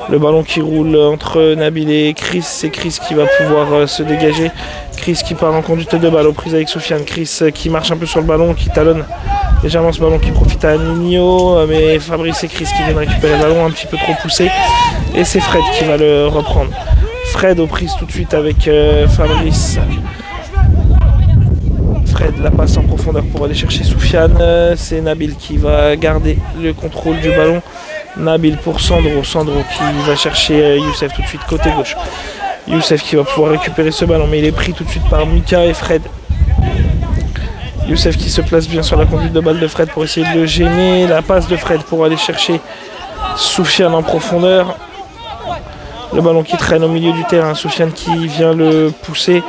Le ballon qui roule entre Nabil et Chris. C'est Chris qui va pouvoir se dégager. Chris qui part en conduite de balle aux prises avec Soufiane. Chris qui marche un peu sur le ballon, qui talonne légèrement ce ballon, qui profite à Nino. Mais Fabrice et Chris qui viennent récupérer le ballon un petit peu trop poussé. Et c'est Fred qui va le reprendre. Fred aux prises tout de suite avec Fabrice. Fred la passe en profondeur pour aller chercher Soufiane. C'est Nabil qui va garder le contrôle du ballon. Nabil pour Sandro. Sandro qui va chercher Youssef tout de suite côté gauche. Youssef qui va pouvoir récupérer ce ballon, mais il est pris tout de suite par Mika et Fred. Youssef qui se place bien sur la conduite de balle de Fred pour essayer de le gêner. La passe de Fred pour aller chercher Soufiane en profondeur. Le ballon qui traîne au milieu du terrain. Soufiane qui vient le pousser.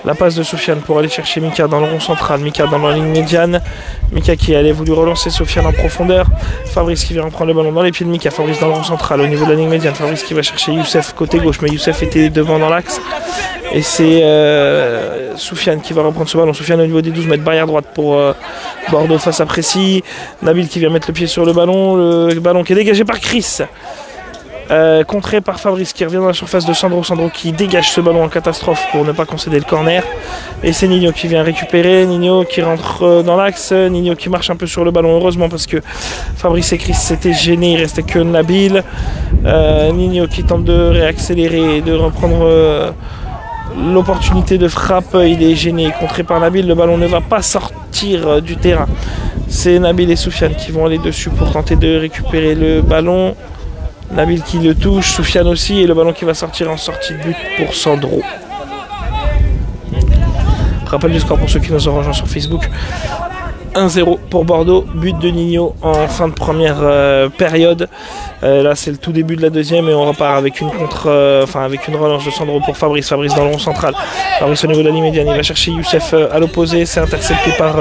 La passe de Soufiane pour aller chercher Mika dans le rond central. Mika dans la ligne médiane. Mika qui allait voulu relancer Soufiane en profondeur. Fabrice qui vient reprendre le ballon dans les pieds de Mika. Fabrice dans le rond central au niveau de la ligne médiane. Fabrice qui va chercher Youssef côté gauche. Mais Youssef était devant dans l'axe. Et c'est Soufiane qui va reprendre ce ballon. Soufiane au niveau des 12 mètres. Barrière droite pour Bordeaux face à Précy. Nabil qui vient mettre le pied sur le ballon. Le ballon qui est dégagé par Chris. Contré par Fabrice qui revient dans la surface de Sandro. Sandro qui dégage ce ballon en catastrophe pour ne pas concéder le corner. Et c'est Nino qui vient récupérer. Nino qui rentre dans l'axe. Nino qui marche un peu sur le ballon, heureusement, parce que Fabrice et Chris s'étaient gênés. Il restait que Nabil. Nino qui tente de réaccélérer et de reprendre l'opportunité de frappe. Il est gêné, contré par Nabil. Le ballon ne va pas sortir du terrain. C'est Nabil et Soufiane qui vont aller dessus pour tenter de récupérer le ballon. Nabil qui le touche, Soufiane aussi, et le ballon qui va sortir en sortie de but pour Sandro. Rappel du score pour ceux qui nous ont rejoints sur Facebook. 1-0 pour Bordeaux, but de Nino en fin de première période. Là c'est le tout début de la deuxième et on repart avec une avec une relance de Sandro pour Fabrice. Fabrice dans le rond central. Fabrice au niveau de la ligne médiane, il va chercher Youssef à l'opposé, c'est intercepté par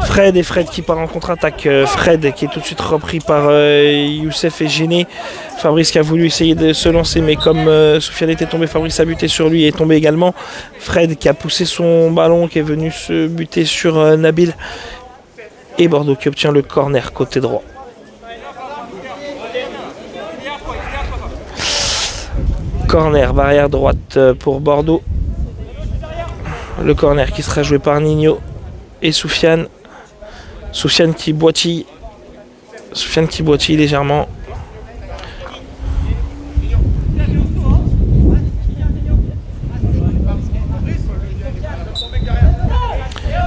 Fred, et Fred qui part en contre-attaque. Fred qui est tout de suite repris par Youssef et gêné. Fabrice qui a voulu essayer de se lancer, mais comme Soufiane était tombé, Fabrice a buté sur lui et est tombé également. Fred qui a poussé son ballon, qui est venu se buter sur Nabil. Et Bordeaux qui obtient le corner côté droit. Corner, barrière droite pour Bordeaux. Le corner qui sera joué par Nino et Soufiane. Soufiane qui boitille. Soufiane qui boitille légèrement.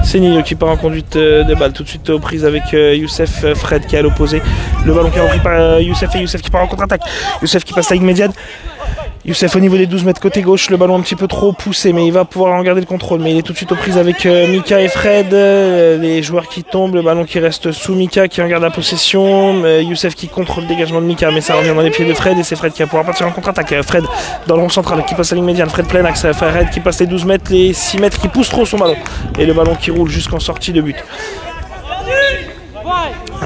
C'est Nino qui part en conduite de balle tout de suite aux prises avec Youssef. Fred qui est à l'opposé. Le ballon qui est repris par Youssef et Youssef qui part en contre-attaque. Youssef qui passe la ligne médiane. Youssef au niveau des 12 mètres côté gauche, le ballon un petit peu trop poussé, mais il va pouvoir en garder le contrôle. Mais il est tout de suite aux prises avec Mika et Fred. Les joueurs qui tombent, le ballon qui reste sous Mika qui en garde la possession. Youssef qui contrôle le dégagement de Mika, mais ça revient dans les pieds de Fred et c'est Fred qui va pouvoir partir en contre-attaque. Fred dans le rond central qui passe la ligne médiane. Fred plein axe. Fred qui passe les 12 mètres, les 6 mètres qui pousse trop son ballon. Et le ballon qui roule jusqu'en sortie de but.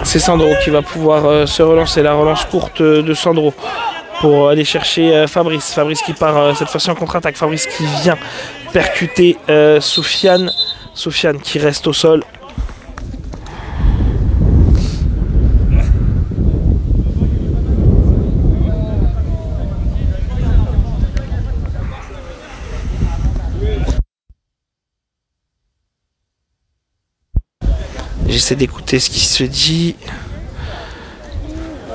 C'est Sandro qui va pouvoir se relancer. La relance courte de Sandro pour aller chercher Fabrice. Fabrice qui part cette fois-ci en contre-attaque. Fabrice qui vient percuter Soufiane. Soufiane qui reste au sol. J'essaie d'écouter ce qui se dit.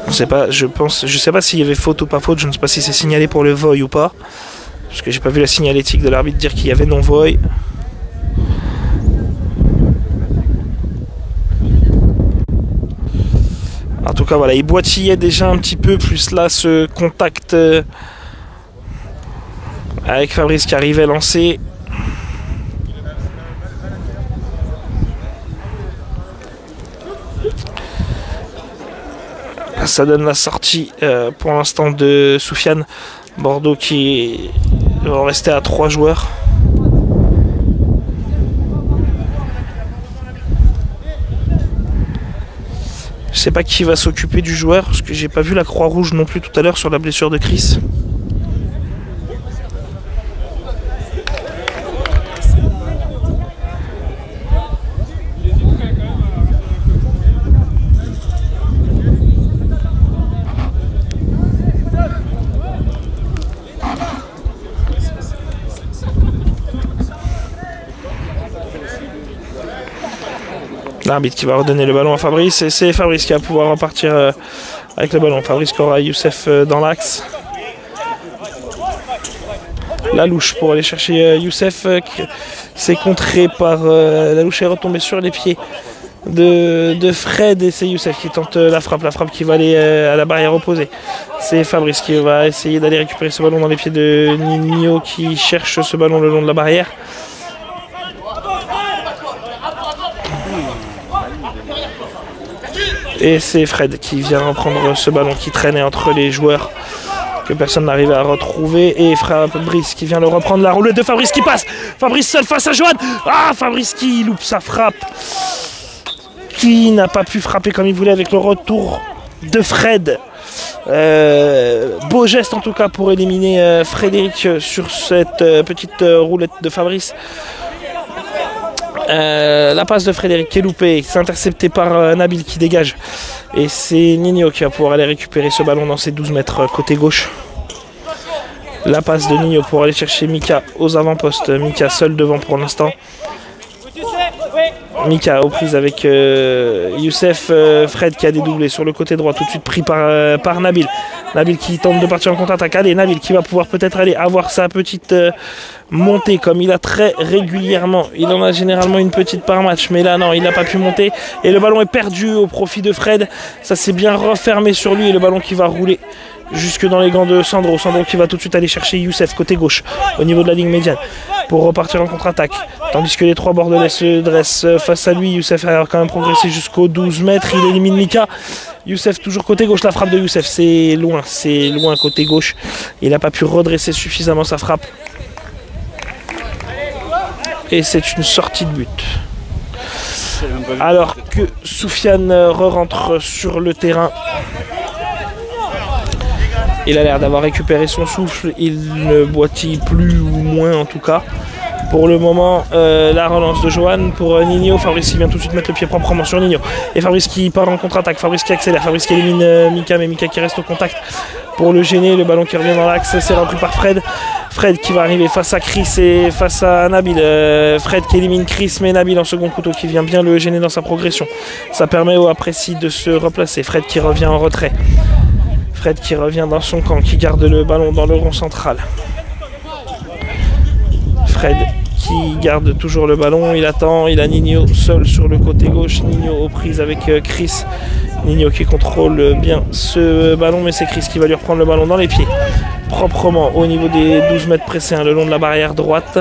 Je sais pas s'il y avait faute ou pas faute. Je ne sais pas si c'est signalé pour le voy ou pas, parce que j'ai pas vu la signalétique de l'arbitre dire qu'il y avait non voy. En tout cas voilà, il boitillait déjà un petit peu, plus là ce contact avec Fabrice qui arrivait lancé. Ça donne la sortie pour l'instant de Soufiane. Bordeaux qui va rester à 3 joueurs. Je sais pas qui va s'occuper du joueur, parce que j'ai pas vu la croix rouge non plus tout à l'heure sur la blessure de Chris. L'arbitre qui va redonner le ballon à Fabrice, et c'est Fabrice qui va pouvoir repartir avec le ballon. Fabrice qui aura Youssef dans l'axe. La louche pour aller chercher Youssef, c'est contré par la louche est retombée sur les pieds de Fred, et c'est Youssef qui tente la frappe qui va aller à la barrière opposée. C'est Fabrice qui va essayer d'aller récupérer ce ballon dans les pieds de Nino qui cherche ce ballon le long de la barrière. Et c'est Fred qui vient reprendre ce ballon qui traînait entre les joueurs, que personne n'arrivait à retrouver. Et Fabrice qui vient le reprendre. La roulette de Fabrice qui passe. Fabrice seul face à Johan. Ah, Fabrice qui loupe sa frappe. Qui n'a pas pu frapper comme il voulait avec le retour de Fred. Beau geste en tout cas pour éliminer Frédéric sur cette petite roulette de Fabrice. La passe de Frédéric qui est loupée, c'est intercepté par Nabil qui dégage, et c'est Nino qui va pouvoir aller récupérer ce ballon dans ses 12 mètres côté gauche. La passe de Nino pour aller chercher Mika aux avant-postes. Mika seul devant pour l'instant. Mika aux prises avec Youssef. Fred qui a dédoublé sur le côté droit, tout de suite pris par Nabil. Nabil qui tente de partir en contre-attaque. Allez, Nabil qui va pouvoir peut-être aller avoir sa petite montée comme il a très régulièrement. Il en a généralement une petite par match, mais là non, il n'a pas pu monter. Et le ballon est perdu au profit de Fred. Ça s'est bien refermé sur lui, et le ballon qui va rouler jusque dans les gants de Sandro. Sandro qui va tout de suite aller chercher Youssef côté gauche au niveau de la ligne médiane pour repartir en contre-attaque, tandis que les 3 Bordelais se dressent face à lui. Youssef a quand même progressé jusqu'aux 12 mètres, il élimine Mika. Youssef toujours côté gauche, la frappe de Youssef, c'est loin côté gauche. Il n'a pas pu redresser suffisamment sa frappe, et c'est une sortie de but. Alors que Soufiane re-rentre sur le terrain. Il a l'air d'avoir récupéré son souffle, il ne boitille plus ou moins en tout cas. Pour le moment, la relance de Johan pour Nino. Fabrice qui vient tout de suite mettre le pied proprement sur Nino. Et Fabrice qui part en contre-attaque, Fabrice qui accélère, Fabrice qui élimine Mika, mais Mika qui reste au contact pour le gêner. Le ballon qui revient dans l'axe, c'est repris par Fred. Fred qui va arriver face à Chris et face à Nabil. Fred qui élimine Chris, mais Nabil en second couteau qui vient bien le gêner dans sa progression. Ça permet au Aprécy de se replacer. Fred qui revient en retrait. Fred qui revient dans son camp, qui garde le ballon dans le rond central. Fred qui garde toujours le ballon, il attend, il a Nino seul sur le côté gauche. Nino aux prises avec Chris. Nino qui contrôle bien ce ballon, mais c'est Chris qui va lui reprendre le ballon dans les pieds. Proprement au niveau des 12 mètres pressés, le long de la barrière droite.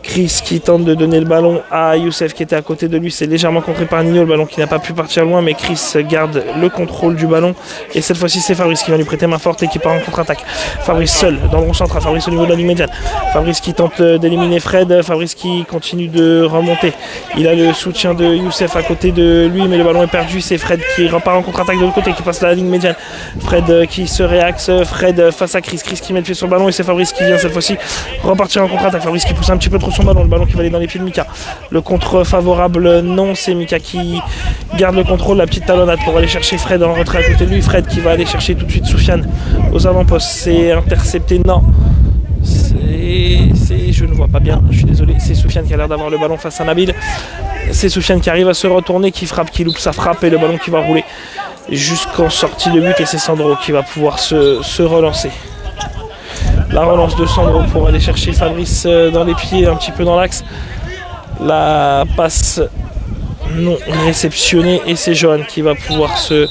Chris qui tente de donner le ballon à Youssef qui était à côté de lui, c'est légèrement contré par Nino, le ballon qui n'a pas pu partir loin, mais Chris garde le contrôle du ballon, et cette fois-ci c'est Fabrice qui va lui prêter main forte et qui part en contre-attaque. Fabrice seul dans le rond central, Fabrice au niveau de la ligne médiane, Fabrice qui tente d'éliminer Fred. Fabrice qui continue de remonter. Il a le soutien de Youssef à côté de lui, mais le ballon est perdu. C'est Fred qui repart en contre-attaque de l'autre côté, qui passe la ligne médiane. Fred qui se réaxe. Fred face à Chris. Chris qui met le pied sur le ballon et c'est Fabrice qui vient cette fois-ci repartir en contre-attaque. Fabrice qui pousse un petit peu trop son ballon. Le ballon qui va aller dans les pieds de Mika. Le contre favorable, non. C'est Mika qui garde le contrôle. La petite talonnade pour aller chercher Fred en retrait à côté de lui. Fred qui va aller chercher tout de suite Soufiane aux avant-postes. C'est intercepté, non. Je ne vois pas bien, je suis désolé. C'est Soufiane qui a l'air d'avoir le ballon face à Nabil. C'est Soufiane qui arrive à se retourner, qui frappe, qui loupe sa frappe et le ballon qui va rouler jusqu'en sortie de but. Et c'est Sandro qui va pouvoir se relancer. La relance de Sandro pour aller chercher Fabrice dans les pieds, un petit peu dans l'axe. La passe non réceptionnée et c'est Johan qui va pouvoir se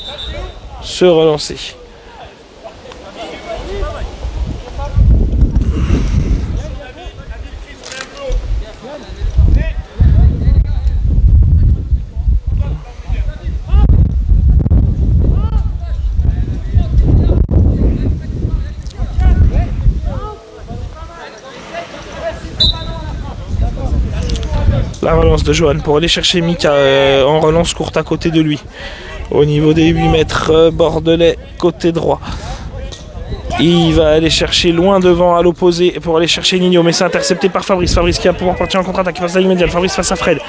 relancer. La relance de Johan pour aller chercher Mika en relance courte à côté de lui. Au niveau des 8 mètres, Bordelais côté droit. Il va aller chercher loin devant à l'opposé pour aller chercher Nino, mais c'est intercepté par Fabrice. Fabrice qui va pouvoir partir en contre-attaque, il passe la ligne médiane. Fabrice face à Fred.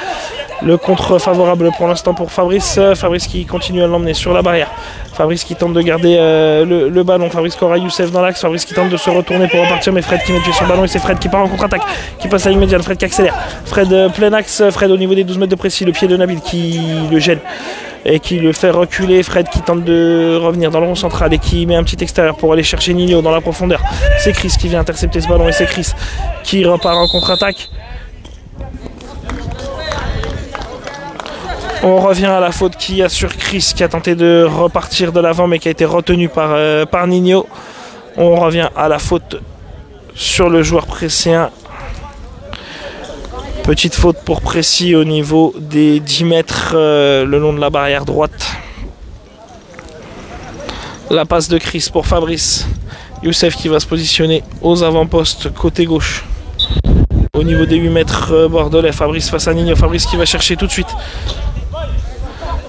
Le contre favorable pour l'instant pour Fabrice. Fabrice qui continue à l'emmener sur la barrière. Fabrice qui tente de garder le ballon. Fabrice qui aura Youssef dans l'axe. Fabrice qui tente de se retourner pour repartir, mais Fred qui met le pied sur le ballon et c'est Fred qui part en contre-attaque, qui passe la ligne médiane. Fred qui accélère. Fred plein axe. Fred au niveau des 12 mètres de précis. Le pied de Nabil qui le gêne et qui le fait reculer. Fred qui tente de revenir dans le rond central et qui met un petit extérieur pour aller chercher Nino dans la profondeur. C'est Chris qui vient intercepter ce ballon et c'est Chris qui repart en contre-attaque. On revient à la faute qu'il y a sur Chris qui a tenté de repartir de l'avant mais qui a été retenu par Nino. On revient à la faute sur le joueur presséen. Petite faute pour Précis au niveau des 10 mètres le long de la barrière droite. La passe de Chris pour Fabrice. Youssef qui va se positionner aux avant-postes côté gauche. Au niveau des 8 mètres bordelais, Fabrice face à Nino. Fabrice qui va chercher tout de suite.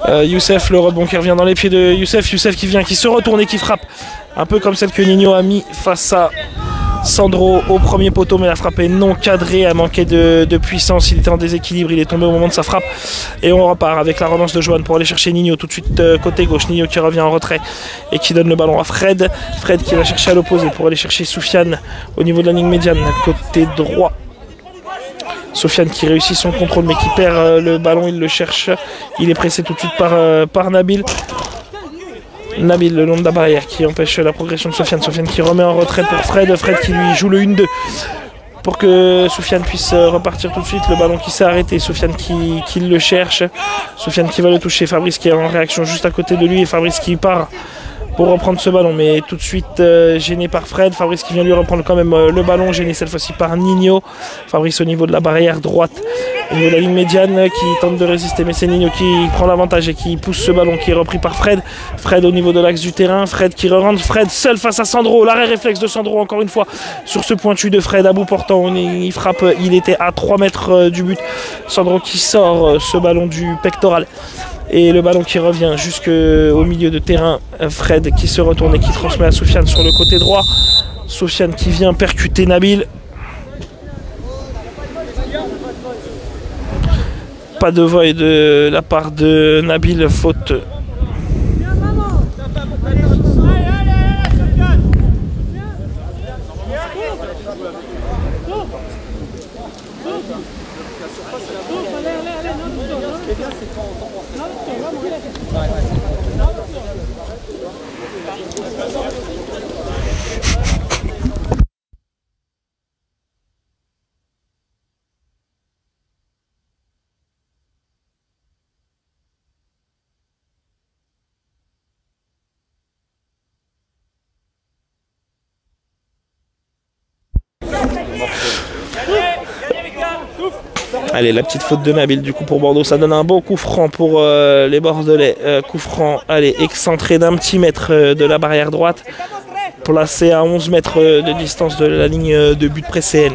Youssef, le rebond qui revient dans les pieds de Youssef. Youssef qui vient, qui se retourne et qui frappe. Un peu comme celle que Nino a mis face à Sandro au premier poteau, mais la frappe est non cadrée, a manqué de puissance, il était en déséquilibre, il est tombé au moment de sa frappe. Et on repart avec la relance de Johan pour aller chercher Nino tout de suite côté gauche. Nino qui revient en retrait et qui donne le ballon à Fred. Fred qui va chercher à l'opposé pour aller chercher Soufiane au niveau de la ligne médiane côté droit. Soufiane qui réussit son contrôle mais qui perd le ballon, il le cherche. Il est pressé tout de suite par Nabil. Nabil le long de la barrière qui empêche la progression de Soufiane. Soufiane qui remet en retrait pour Fred. Fred qui lui joue le 1-2 pour que Soufiane puisse repartir tout de suite. Le ballon qui s'est arrêté. Soufiane qui le cherche. Soufiane qui va le toucher. Fabrice qui est en réaction juste à côté de lui et Fabrice qui part pour reprendre ce ballon, mais tout de suite gêné par Fred. Fabrice qui vient lui reprendre quand même le ballon, gêné cette fois-ci par Nino. Fabrice au niveau de la barrière droite, au niveau de la ligne médiane, qui tente de résister, mais c'est Nino qui prend l'avantage et qui pousse ce ballon qui est repris par Fred. Fred au niveau de l'axe du terrain, Fred qui re-rentre, Fred seul face à Sandro, l'arrêt réflexe de Sandro encore une fois sur ce pointu de Fred à bout portant. Il frappe, il était à 3 mètres du but. Sandro qui sort ce ballon du pectoral. Et le ballon qui revient jusqu'au milieu de terrain. Fred qui se retourne et qui transmet à Soufiane sur le côté droit. Soufiane qui vient percuter Nabil. Pas de voie de la part de Nabil, faute. Allez, la petite faute de Nabil du coup pour Bordeaux, ça donne un bon coup franc pour les Bordelais. Coup franc, allez, excentré d'un petit mètre de la barrière droite. placé à 11 mètres de distance de la ligne de but pré-CN.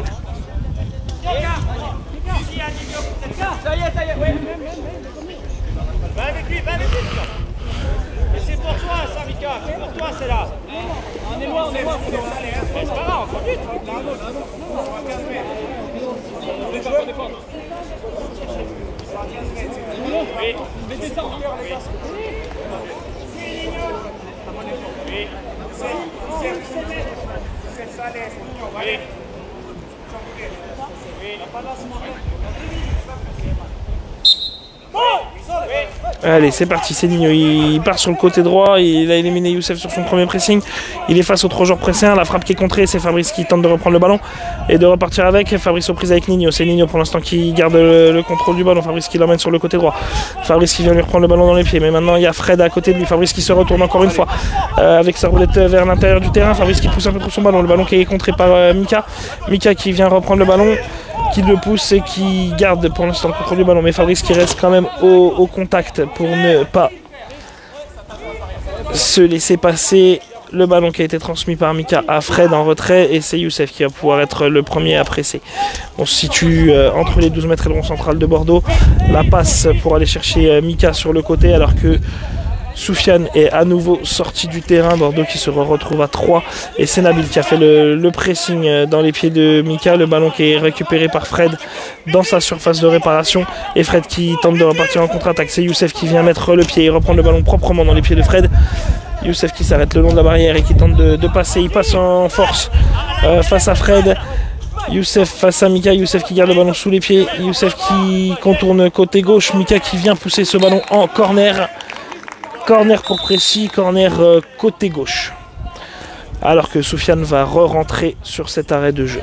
Allez, c'est parti, c'est Nino, il part sur le côté droit, il a éliminé Youssef sur son premier pressing, il est face aux 3 joueurs pressés, la frappe qui est contrée, c'est Fabrice qui tente de reprendre le ballon et de repartir avec. Fabrice aux prises avec Nino, c'est Nino pour l'instant qui garde le contrôle du ballon, Fabrice qui l'emmène sur le côté droit, Fabrice qui vient lui reprendre le ballon dans les pieds, mais maintenant il y a Fred à côté de lui, Fabrice qui se retourne encore une fois avec sa roulette vers l'intérieur du terrain, Fabrice qui pousse un peu trop son ballon, le ballon qui est contré par Mika qui vient reprendre le ballon, qui le pousse et qui garde pour l'instant le contrôle du ballon, mais Fabrice qui reste quand même au contact pour ne pas se laisser passer. Le ballon qui a été transmis par Mika à Fred en retrait et c'est Youssef qui va pouvoir être le premier à presser. On se situe entre les 12 mètres et le rond central de Bordeaux. La passe pour aller chercher Mika sur le côté alors que Soufiane est à nouveau sorti du terrain. Bordeaux qui se retrouve à 3 et c'est Nabil qui a fait le pressing dans les pieds de Mika. Le ballon qui est récupéré par Fred dans sa surface de réparation et Fred qui tente de repartir en contre-attaque. C'est Youssef qui vient mettre le pied et reprendre le ballon proprement dans les pieds de Fred. Youssef qui s'arrête le long de la barrière et qui tente de passer. Il passe en force face à Fred. Youssef face à Mika. Youssef qui garde le ballon sous les pieds. Youssef qui contourne côté gauche. Mika qui vient pousser ce ballon en corner. Corner pour précis, corner côté gauche. Alors que Soufiane va re-rentrer sur cet arrêt de jeu.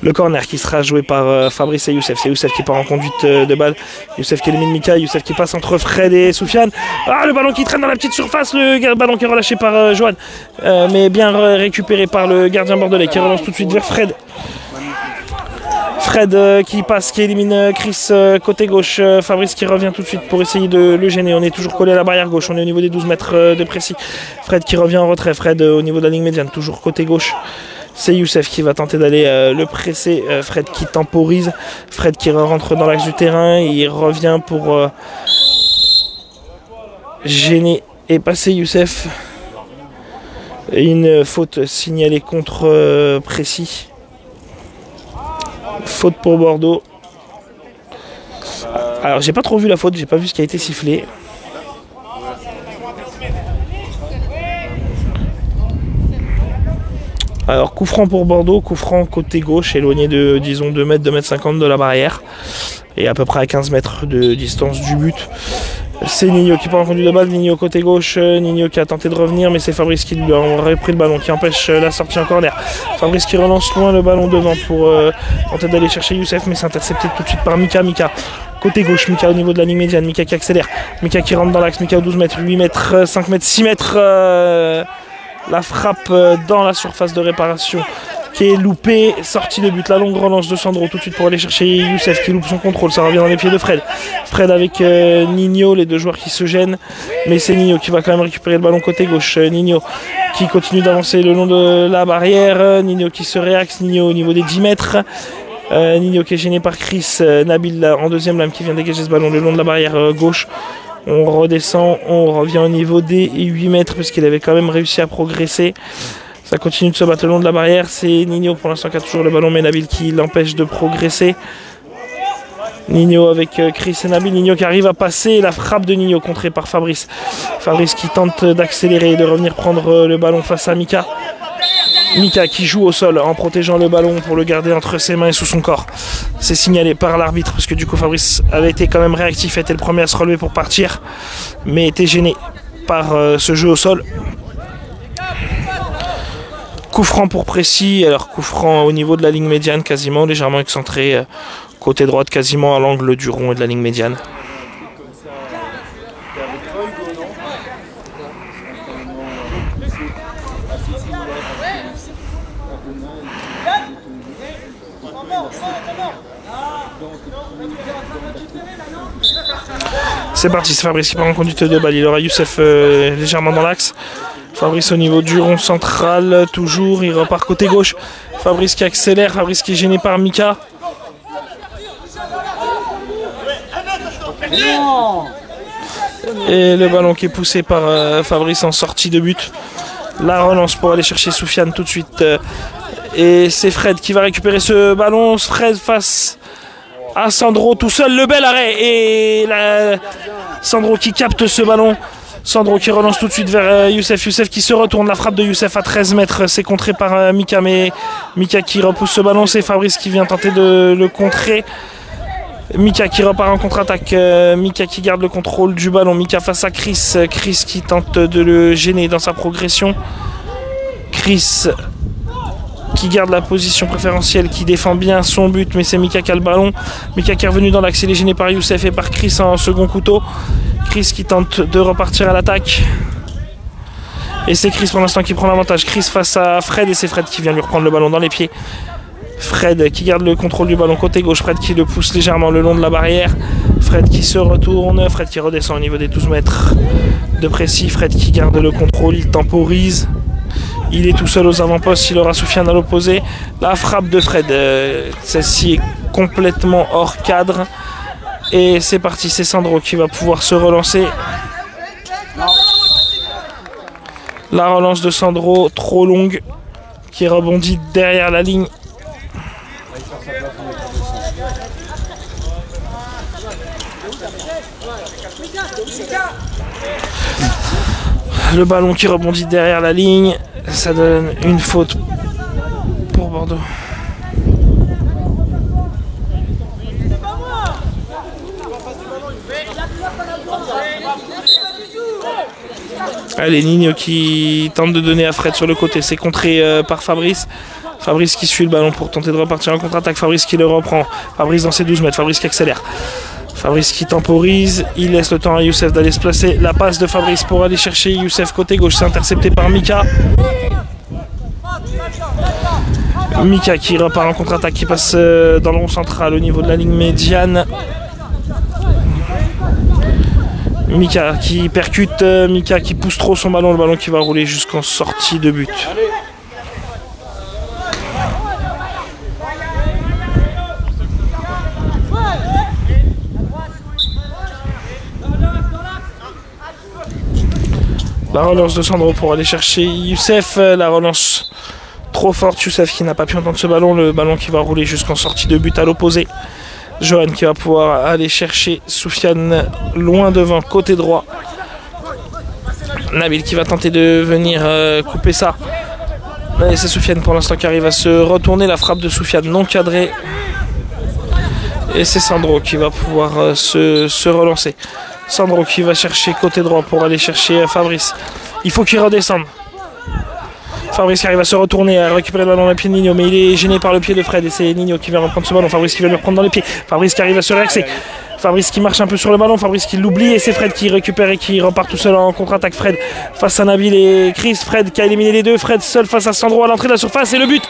Le corner qui sera joué par Fabrice et Youssef. C'est Youssef qui part en conduite de balle. Youssef qui élimine Mika. Youssef qui passe entre Fred et Soufiane. Ah, le ballon qui traîne dans la petite surface. Le ballon qui est relâché par Johan. Mais bien récupéré par le gardien bordelais qui relance tout de suite vers Fred. Fred qui passe, qui élimine Chris côté gauche. Fabrice qui revient tout de suite pour essayer de le gêner. On est toujours collé à la barrière gauche. On est au niveau des 12 mètres de précis. Fred qui revient en retrait. Fred au niveau de la ligne médiane. Toujours côté gauche. C'est Youssef qui va tenter d'aller le presser. Fred qui temporise. Fred qui rentre dans l'axe du terrain. Il revient pour gêner et passer Youssef. Une faute signalée contre Précis. Faute pour Bordeaux. Alors j'ai pas trop vu la faute. J'ai pas vu ce qui a été sifflé. Alors coup franc pour Bordeaux, coup franc côté gauche, éloigné de disons 2 mètres, 2 mètres 50 de la barrière. Et à peu près à 15 mètres de distance du but. C'est Nino qui part en conduite de balle, Nino côté gauche, Nino qui a tenté de revenir mais c'est Fabrice qui lui a repris le ballon, qui empêche la sortie en corner. Fabrice qui relance loin le ballon devant pour tenter d'aller chercher Youssef mais c'est intercepté tout de suite par Mika. Mika côté gauche, Mika au niveau de la ligne médiane, Mika qui accélère, Mika qui rentre dans l'axe, Mika aux 12 mètres, 8 mètres, 5 mètres, 6 mètres. La frappe dans la surface de réparation qui est loupée, sortie de but, la longue relance de Sandro tout de suite pour aller chercher Youssef qui loupe son contrôle, ça revient dans les pieds de Fred. Fred avec Nino, les deux joueurs qui se gênent, mais c'est Nino qui va quand même récupérer le ballon côté gauche. Nino qui continue d'avancer le long de la barrière, Nino qui se réaxe, Nino au niveau des 10 mètres. Nino qui est gêné par Chris, Nabil en deuxième lame qui vient dégager ce ballon le long de la barrière gauche. On redescend, on revient au niveau des 8 mètres parce qu'il avait quand même réussi à progresser. Ça continue de se battre le long de la barrière. C'est Nino pour l'instant qui a toujours le ballon mais Nabil qui l'empêche de progresser. Nino avec Chris et Nabil. Nino qui arrive à passer. La frappe de Nino contrée par Fabrice. Fabrice qui tente d'accélérer et de revenir prendre le ballon face à Mika. Mika qui joue au sol en protégeant le ballon pour le garder entre ses mains et sous son corps. C'est signalé par l'arbitre parce que du coup Fabrice avait été quand même réactif, était le premier à se relever pour partir, mais était gêné par ce jeu au sol. Coup franc pour Précis, alors coup franc au niveau de la ligne médiane quasiment, légèrement excentré. côté droite, quasiment à l'angle du rond et de la ligne médiane. C'est parti, c'est Fabrice qui part en conduite de balle. Il aura Youssef légèrement dans l'axe. Fabrice au niveau du rond central, toujours. Il repart côté gauche. Fabrice qui accélère. Fabrice qui est gêné par Mika. Et le ballon qui est poussé par Fabrice en sortie de but. La relance pour aller chercher Soufiane tout de suite. Et c'est Fred qui va récupérer ce ballon. Fred face à Sandro tout seul, le bel arrêt et Sandro qui capte ce ballon, Sandro qui relance tout de suite vers Youssef, Youssef qui se retourne, la frappe de Youssef à 13 mètres, c'est contré par Mika, mais Mika qui repousse ce ballon, c'est Fabrice qui vient tenter de le contrer, Mika qui repart en contre-attaque, Mika qui garde le contrôle du ballon, Mika face à Chris, Chris qui tente de le gêner dans sa progression, Chris qui garde la position préférentielle, qui défend bien son but, mais c'est Mika qui a le ballon. Mika qui est revenu dans l'axe, il est gêné par Youssef et par Chris en second couteau. Chris qui tente de repartir à l'attaque. Et c'est Chris pour l'instant qui prend l'avantage. Chris face à Fred et c'est Fred qui vient lui reprendre le ballon dans les pieds. Fred qui garde le contrôle du ballon côté gauche, Fred qui le pousse légèrement le long de la barrière. Fred qui se retourne, Fred qui redescend au niveau des 12 mètres de précis. Fred qui garde le contrôle, il temporise. Il est tout seul aux avant-postes, il aura Soufiane à l'opposé. La frappe de Fred, celle-ci est complètement hors cadre. Et c'est parti, c'est Sandro qui va pouvoir se relancer. La relance de Sandro, trop longue, qui rebondit derrière la ligne. Le ballon qui rebondit derrière la ligne, ça donne une faute pour Bordeaux. Allez, Nino qui tente de donner à Fred sur le côté, c'est contré par Fabrice. Fabrice qui suit le ballon pour tenter de repartir en contre-attaque, Fabrice qui le reprend, Fabrice dans ses 12 mètres, Fabrice qui accélère. Fabrice qui temporise, il laisse le temps à Youssef d'aller se placer. La passe de Fabrice pour aller chercher Youssef côté gauche, c'est intercepté par Mika. Mika qui repart en contre-attaque, qui passe dans le rond central au niveau de la ligne médiane. Mika qui percute, Mika qui pousse trop son ballon, le ballon qui va rouler jusqu'en sortie de but. La relance de Sandro pour aller chercher Youssef, la relance trop forte, Youssef qui n'a pas pu entendre ce ballon, le ballon qui va rouler jusqu'en sortie de but à l'opposé. Johan qui va pouvoir aller chercher Soufiane loin devant, côté droit. Nabil qui va tenter de venir couper ça. Et c'est Soufiane pour l'instant qui arrive à se retourner, la frappe de Soufiane non cadrée. Et c'est Sandro qui va pouvoir se relancer. Sandro qui va chercher côté droit pour aller chercher Fabrice. Il faut qu'il redescende. Fabrice qui arrive à se retourner, à récupérer le ballon dans les pieds de Nino, mais il est gêné par le pied de Fred et c'est Nino qui vient reprendre ce ballon. Fabrice qui va le reprendre dans les pieds. Fabrice qui arrive à se réaxer. Fabrice qui marche un peu sur le ballon, Fabrice qui l'oublie et c'est Fred qui récupère et qui repart tout seul en contre-attaque. Fred face à Nabil et Chris. Fred qui a éliminé les deux. Fred seul face à Sandro à l'entrée de la surface et le but.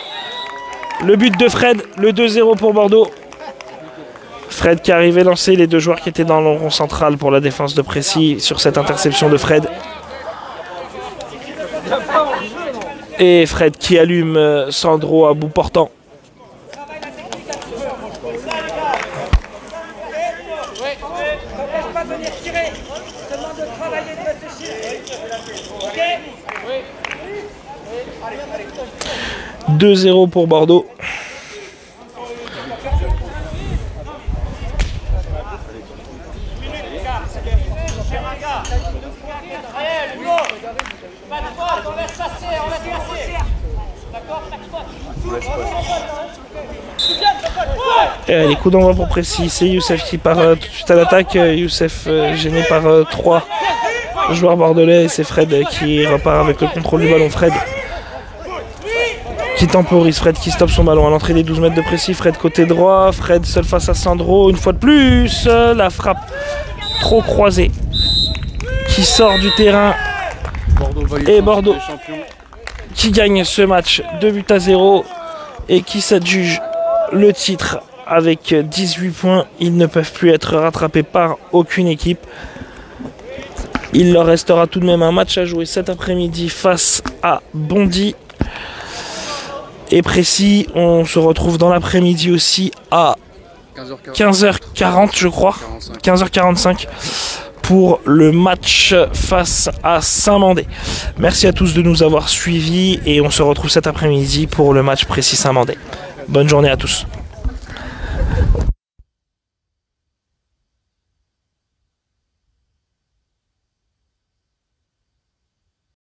Le but de Fred, le 2-0 pour Bordeaux. Fred qui arrivait lancer les deux joueurs qui étaient dans le rond central pour la défense de Précy sur cette interception de Fred. Et Fred qui allume Sandro à bout portant. « 2-0 pour Bordeaux. Et les coups d'envoi pour Précy, c'est Youssef qui part tout de suite à l'attaque. Youssef gêné par 3 joueurs bordelais et c'est Fred qui repart avec le contrôle du ballon. Fred qui temporise, Fred qui stoppe son ballon à l'entrée des 12 mètres de précis, Fred côté droit, Fred seul face à Sandro, une fois de plus, la frappe trop croisée qui sort du terrain et Bordeaux qui gagne ce match 2-0 et qui s'adjuge le titre avec 18 points. Ils ne peuvent plus être rattrapés par aucune équipe. Il leur restera tout de même un match à jouer cet après-midi face à Bondy. Et précis, on se retrouve dans l'après-midi aussi à 15h40 je crois, 15h45 pour le match face à Saint-Mandé. Merci à tous de nous avoir suivis et on se retrouve cet après-midi pour le match précis Saint-Mandé. Bonne journée à tous.